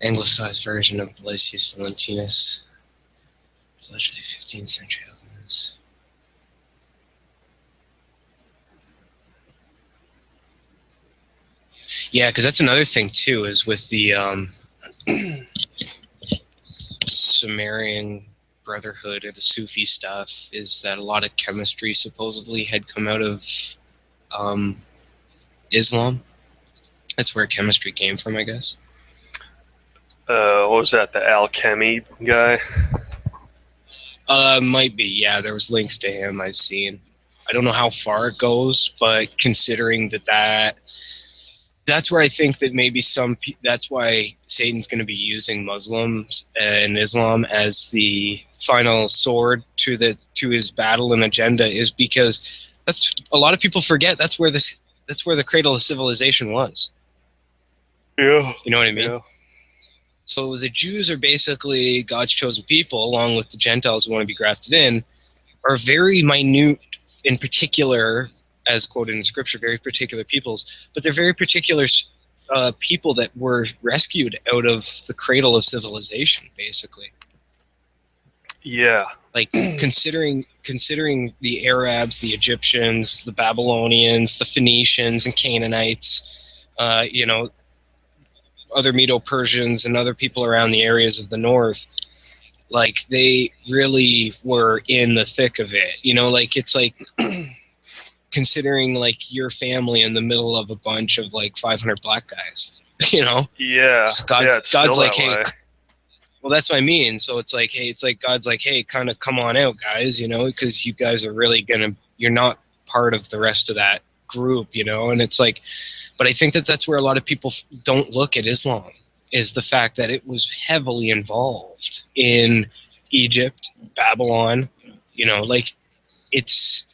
S1: anglicized version of Blasius Valentinus. It's literally 15th century alchemist. Yeah, because that's another thing too, is with the Sumerian Brotherhood or the Sufi stuff, is that a lot of chemistry supposedly had come out of Islam. That's where chemistry came from, I guess.
S2: What was that, the alchemy guy?
S1: Might be, yeah. There was links to him I've seen. I don't know how far it goes, but considering that's where I think that maybe that's why Satan's going to be using Muslims and Islam as the final sword to his battle and agenda, is because that's a lot of people forget that's where the cradle of civilization was.
S2: Yeah.
S1: You know what I mean?
S2: Yeah.
S1: So the Jews are basically God's chosen people, along with the Gentiles who want to be grafted in, are very minute, in particular, as quoted in Scripture, very particular peoples, but they're very particular people that were rescued out of the cradle of civilization, basically.
S2: Yeah.
S1: Like, considering the Arabs, the Egyptians, the Babylonians, the Phoenicians and Canaanites, other Medo-Persians and other people around the areas of the north, like, they really were in the thick of it. Like, it's like considering like your family in the middle of a bunch of like 500 black guys,
S2: Yeah.
S1: So God's like, hey, well, that's what I mean. So it's like, hey, God's like, hey, kind of come on out, guys, because you guys are really you're not part of the rest of that group, and it's like, but I think that's where a lot of people don't look at Islam, is the fact that it was heavily involved in Egypt, Babylon, like, it's,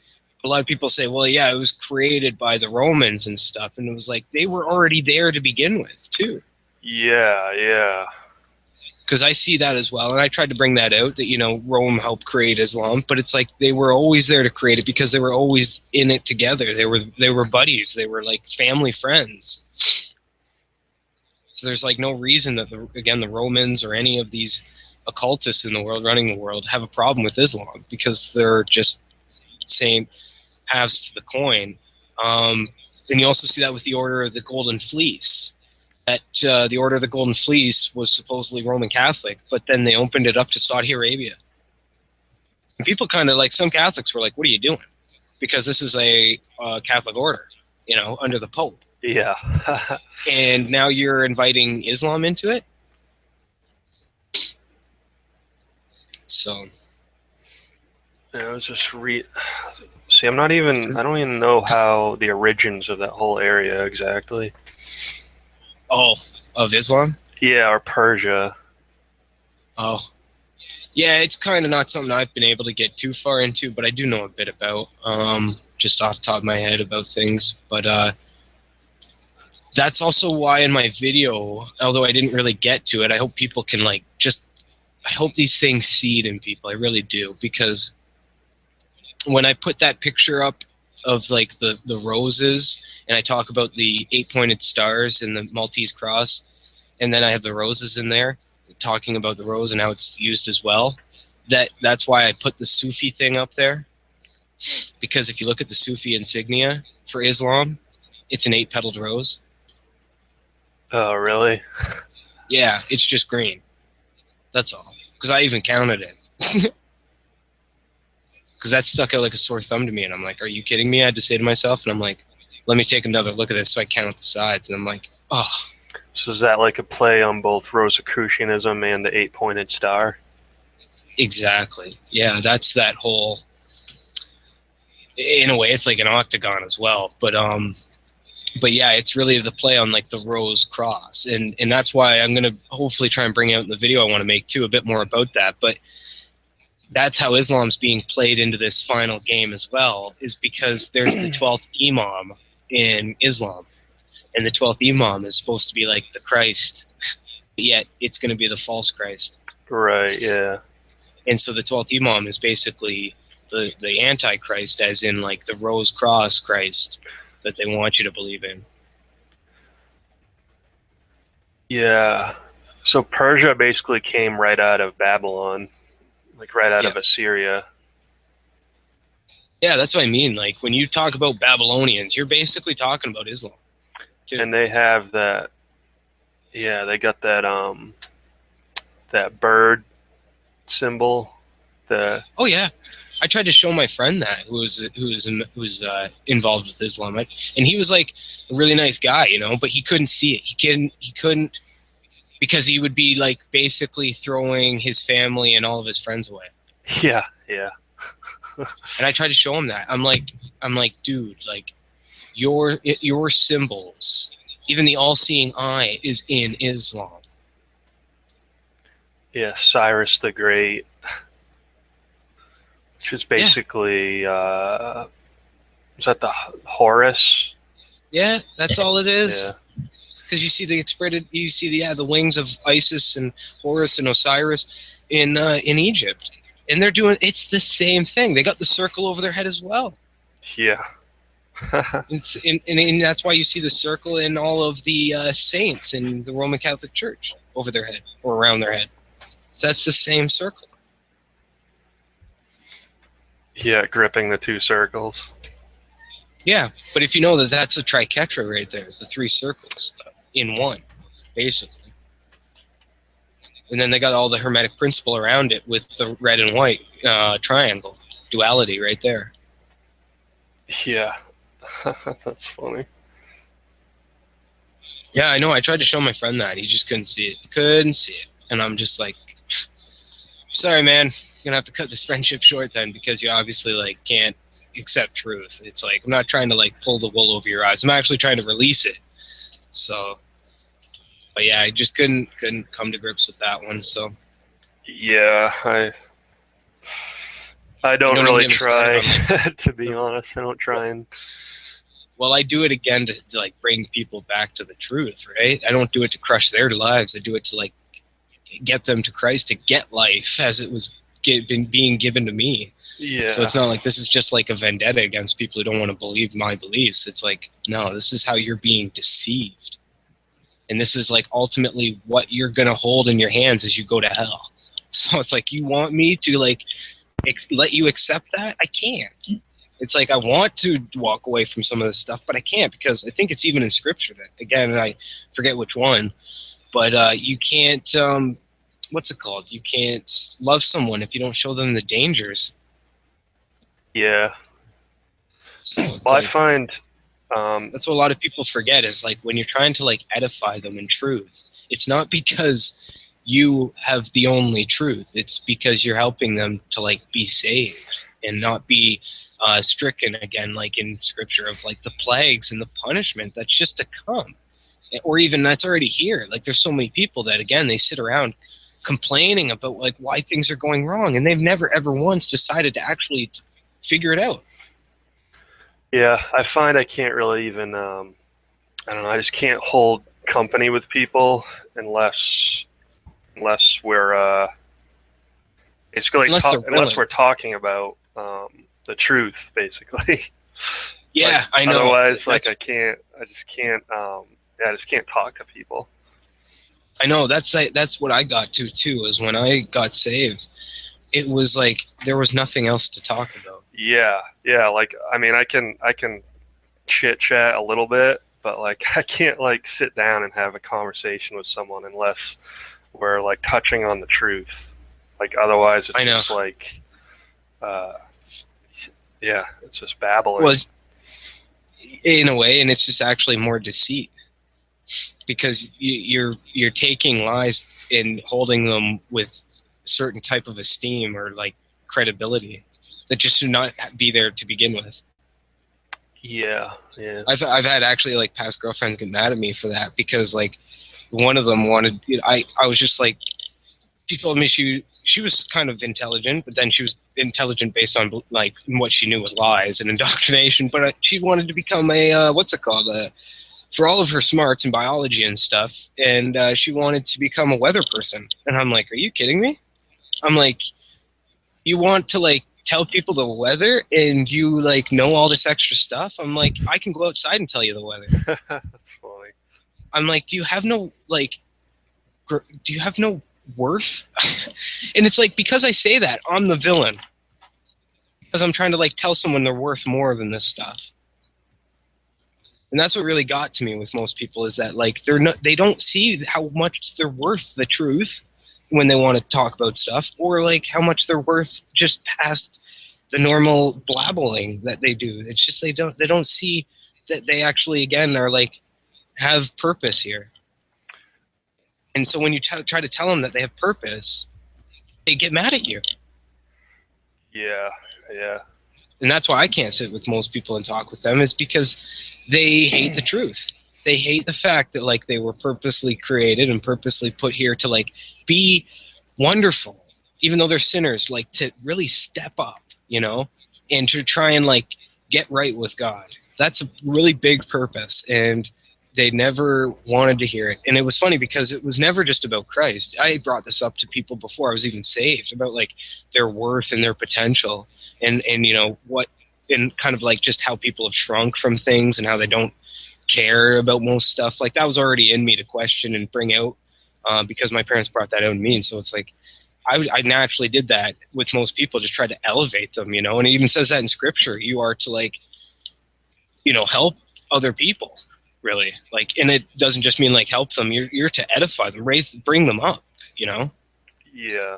S1: a lot of people say, well, yeah, it was created by the Romans and stuff. And it was like, they were already there to begin with, too.
S2: Yeah, yeah.
S1: Because I see that as well. And I tried to bring that out, that, Rome helped create Islam. But it's like they were always there to create it because they were always in it together. They were buddies. They were like family friends. So there's like no reason that, the Romans or any of these occultists in the world running the world have a problem with Islam, because they're just same halves to the coin. And you also see that with the Order of the Golden Fleece. That the Order of the Golden Fleece was supposedly Roman Catholic, but then they opened it up to Saudi Arabia. And people kind of like, some Catholics were like, what are you doing? Because this is a Catholic order, under the Pope.
S2: Yeah.
S1: And now you're inviting Islam into it? So...
S2: I was just See, I don't even know how the origins of that whole area exactly.
S1: Oh, of Islam?
S2: Yeah, or Persia.
S1: Oh. Yeah, it's kind of not something I've been able to get too far into, but I do know a bit about, just off the top of my head about things. But that's also why in my video, although I didn't really get to it, I hope people can, I hope these things seed in people. I really do, because when I put that picture up of like the roses, and I talk about the 8-pointed stars and the Maltese cross, and then I have the roses in there talking about the rose and how it's used as well, that's why I put the Sufi thing up there, because if you look at the Sufi insignia for Islam, it's an 8-petaled rose.
S2: Oh, really?
S1: Yeah, it's just green. That's all. Because I even counted it. Because that stuck out like a sore thumb to me, and I'm like, are you kidding me? I had to say to myself, and I'm like, let me take another look at this. So I count the sides, and I'm like, oh.
S2: So is that like a play on both Rosicrucianism and the 8-pointed star?
S1: Exactly. Yeah, that's that whole... in a way, it's like an octagon as well. But yeah, it's really the play on like the rose cross, and that's why I'm gonna hopefully try and bring out in the video I want to make too a bit more about that. But that's how Islam's being played into this final game as well, is because there's the 12th Imam in Islam, and the 12th Imam is supposed to be like the Christ, yet it's going to be the false Christ.
S2: Right. Yeah.
S1: And so the 12th Imam is basically the Antichrist, as in like the rose cross Christ that they want you to believe in.
S2: Yeah. So Persia basically came right out of Babylon, like right out of Assyria.
S1: Yeah, that's what I mean. Like when you talk about Babylonians, you're basically talking about Islam too.
S2: And they have that. Yeah, they got that that bird symbol.
S1: Oh yeah, I tried to show my friend that who was involved with Islam, and he was like a really nice guy, you know, but he couldn't see it. He couldn't because he would be like basically throwing his family and all of his friends away.
S2: Yeah, yeah.
S1: And I tried to show him that. I'm like, dude, like your symbols, even the all-seeing eye, is in Islam.
S2: Yeah, Cyrus the Great, which is basically is that the Horus?
S1: Yeah, that's all it is.
S2: Yeah.
S1: Because you see the wings of Isis and Horus and Osiris in Egypt, and it's the same thing. They got the circle over their head as well.
S2: Yeah.
S1: and that's why you see the circle in all of the saints in the Roman Catholic Church over their head or around their head. So that's the same circle.
S2: Yeah, gripping the two circles.
S1: Yeah, but if you know that that's a triquetra right there, the three circles in one, basically. And then they got all the Hermetic principle around it with the red and white triangle duality right there.
S2: Yeah, that's funny.
S1: Yeah, I know. I tried to show my friend that. He just couldn't see it. Couldn't see it. And I'm just like, sorry, man. You're going to have to cut this friendship short then, because you obviously like can't accept truth. It's like, I'm not trying to like pull the wool over your eyes. I'm actually trying to release it. So, but yeah, I just couldn't come to grips with that one. So
S2: yeah, I don't really try to be honest. I don't try and.
S1: Well, I do it again to like bring people back to the truth, right? I don't do it to crush their lives. I do it to like get them to Christ, to get life as it was being given to me.
S2: Yeah.
S1: So it's not like this is just like a vendetta against people who don't want to believe my beliefs. It's like, no, this is how you're being deceived. And this is like ultimately what you're going to hold in your hands as you go to hell. So it's like, you want me to like let you accept that? I can't. It's like I want to walk away from some of this stuff, but I can't, because I think it's even in scripture that, again, I forget which one, but you can't, what's it called? You can't love someone if you don't show them the dangers.
S2: Yeah.
S1: So
S2: well,
S1: like,
S2: I find
S1: that's what a lot of people forget, is like when you're trying to like edify them in truth, it's not because you have the only truth. It's because you're helping them to like be saved and not be stricken again, like in scripture, of like the plagues and the punishment that's just to come, or even that's already here. Like there's so many people that, again, they sit around complaining about like why things are going wrong, and they've never ever once decided to actually figure it out.
S2: Yeah, I find I can't really even I don't know, I just can't hold company with people unless we're basically unless we're talking about the truth, basically.
S1: Yeah,
S2: like,
S1: I know.
S2: Otherwise, like I just can't talk to people.
S1: I know, that's what I got to too, is when I got saved, it was like there was nothing else to talk about.
S2: Yeah, like I mean, I can chit chat a little bit, but like I can't like sit down and have a conversation with someone unless we're like touching on the truth. Like otherwise, it's just like, yeah, it's just babbling.
S1: Well, in a way, and it's just actually more deceit, because you're taking lies and holding them with certain type of esteem or like credibility. that just should not be there to begin with.
S2: Yeah.
S1: I've had actually like past girlfriends get mad at me for that, because like one of them wanted, I was just like, she told me she was kind of intelligent, but then she was intelligent based on like what she knew was lies and indoctrination. But she wanted to become a for all of her smarts in biology and stuff, and she wanted to become a weather person. And I'm like, are you kidding me? I'm like, you want to like tell people the weather and you like know all this extra stuff? I'm like, I can go outside and tell you the weather.
S2: That's funny.
S1: I'm like, do you have no worth? And it's like, because I say that, I'm the villain, because I'm trying to like tell someone they're worth more than this stuff. And that's what really got to me with most people, is that like they don't see how much they're worth the truth when they want to talk about stuff, or like how much they're worth just past the normal blabbling that they do. It's just they don't see that they actually, again, are like have purpose here. And so when you try to tell them that they have purpose, they get mad at you.
S2: Yeah.
S1: And that's why I can't sit with most people and talk with them, is because they hate the truth. They hate the fact that like they were purposely created and purposely put here to like be wonderful, even though they're sinners, like to really step up, and to try and like get right with God. That's a really big purpose, and they never wanted to hear it. And it was funny because it was never just about Christ. I brought this up to people before I was even saved, about like their worth and their potential, and what, and kind of like just how people have shrunk from things and how they don't care about most stuff. Like that was already in me to question and bring out, because my parents brought that out in me. And so it's like I naturally did that with most people, just try to elevate them, and it even says that in scripture. You are to like, help other people, really. Like, and it doesn't just mean like help them. You're to edify them, bring them up,
S2: Yeah.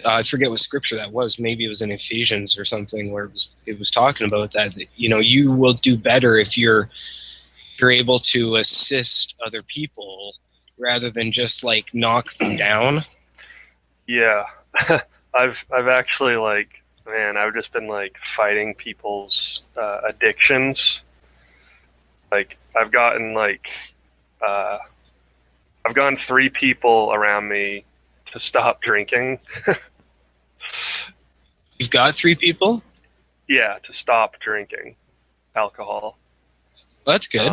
S1: I forget what scripture that was. Maybe it was in Ephesians or something, where it was talking about that you will do better if you're able to assist other people rather than just like knock them down.
S2: Yeah. I've actually like, man, I've just been like fighting people's addictions. Like I've gotten 3 people around me to stop drinking.
S1: You've got 3 people?
S2: Yeah, to stop drinking alcohol.
S1: Well, that's good.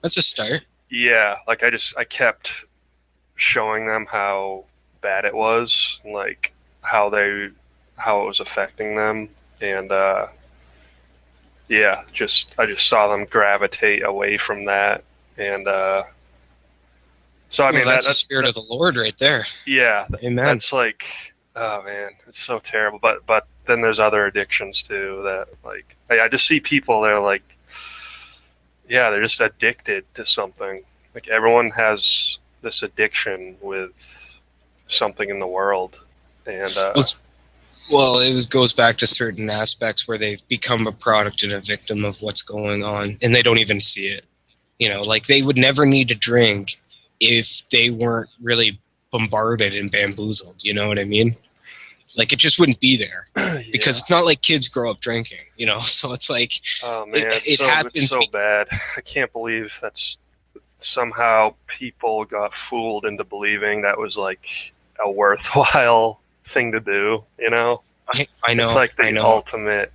S1: That's a start.
S2: Yeah, like I kept showing them how bad it was, and like how it was affecting them, and I just saw them gravitate away from that, and so I mean
S1: that's the spirit of the Lord right there.
S2: Yeah,
S1: Amen.
S2: That's like, oh man, it's so terrible. But then there's other addictions too that like I just see people, they're like, yeah, they're just addicted to something. Like everyone has this addiction with something in the world, and
S1: it goes back to certain aspects where they've become a product and a victim of what's going on, and they don't even see it. Like they would never need to drink if they weren't really bombarded and bamboozled. You know what I mean? Like it just wouldn't be there. Because it's not like kids grow up drinking, so it's like,
S2: oh man, it
S1: happens.
S2: It's so bad. I can't believe that's somehow people got fooled into believing that was like a worthwhile thing to do. I know. It's like the ultimate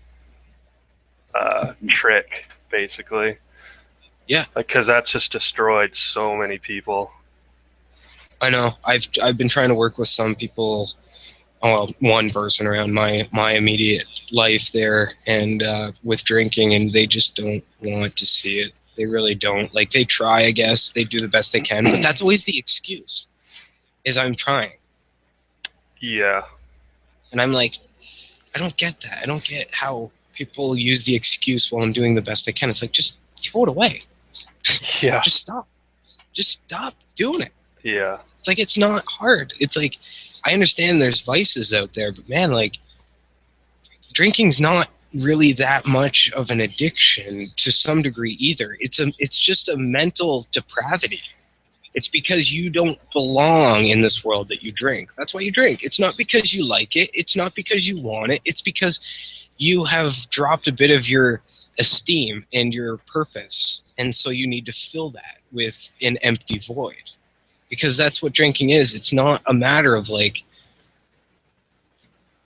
S2: trick, basically.
S1: Yeah,
S2: because that's just destroyed so many people.
S1: I know. I've been trying to work with some people, one person around my immediate life there, and with drinking, and they just don't want to see it. They really don't. Like they try, I guess they do the best they can, but that's always the excuse, is I'm trying.
S2: Yeah.
S1: And I'm like, I don't get that. I don't get how people use the excuse while I'm doing the best I can. It's like, just throw it away.
S2: Yeah.
S1: Just stop doing it.
S2: Yeah.
S1: It's like, it's not hard. It's like, I understand there's vices out there, but man, like, drinking's not really that much of an addiction to some degree either. It's just a mental depravity. It's because you don't belong in this world that you drink. That's why you drink. It's not because you like it. It's not because you want it. It's because you have dropped a bit of your esteem and your purpose. And so you need to fill that with an empty void. Because that's what drinking is. It's not a matter of like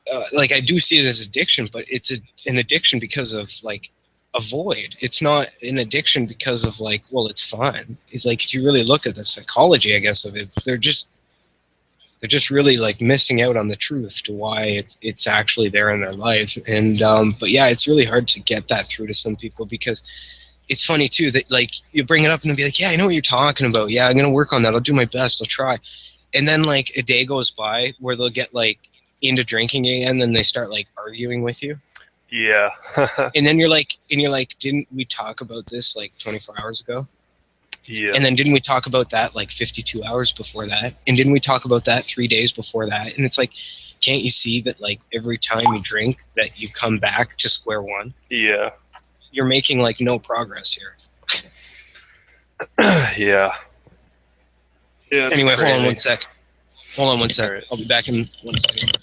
S1: I do see it as addiction, but it's an addiction because of like a void. It's not an addiction because of like, well, it's fun. It's like, if you really look at the psychology, I guess, of it, they're just really like missing out on the truth to why it's actually there in their life. And but yeah, it's really hard to get that through to some people, because it's funny too that like you bring it up and they'll be like, yeah, I know what you're talking about. Yeah, I'm gonna work on that. I'll do my best. I'll try. And then like a day goes by where they'll get like into drinking again, and then they start like arguing with you.
S2: Yeah.
S1: And then you're like, didn't we talk about this like 24 hours ago?
S2: Yeah.
S1: And then didn't we talk about that like 52 hours before that? And didn't we talk about that 3 days before that? And it's like, can't you see that like every time you drink that you come back to square one?
S2: Yeah.
S1: You're making like no progress here.
S2: Yeah. Yeah.
S1: Anyway,
S2: crazy.
S1: hold on one sec. I'll be back in 1 second.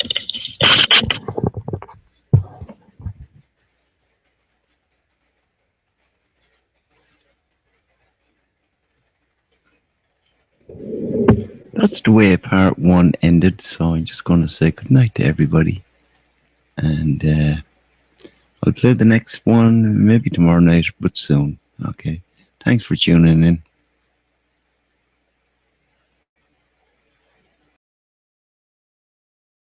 S3: That's the way part one ended, so I'm just going to say goodnight to everybody. And I'll play the next one maybe tomorrow night, but soon. Okay. Thanks for tuning in.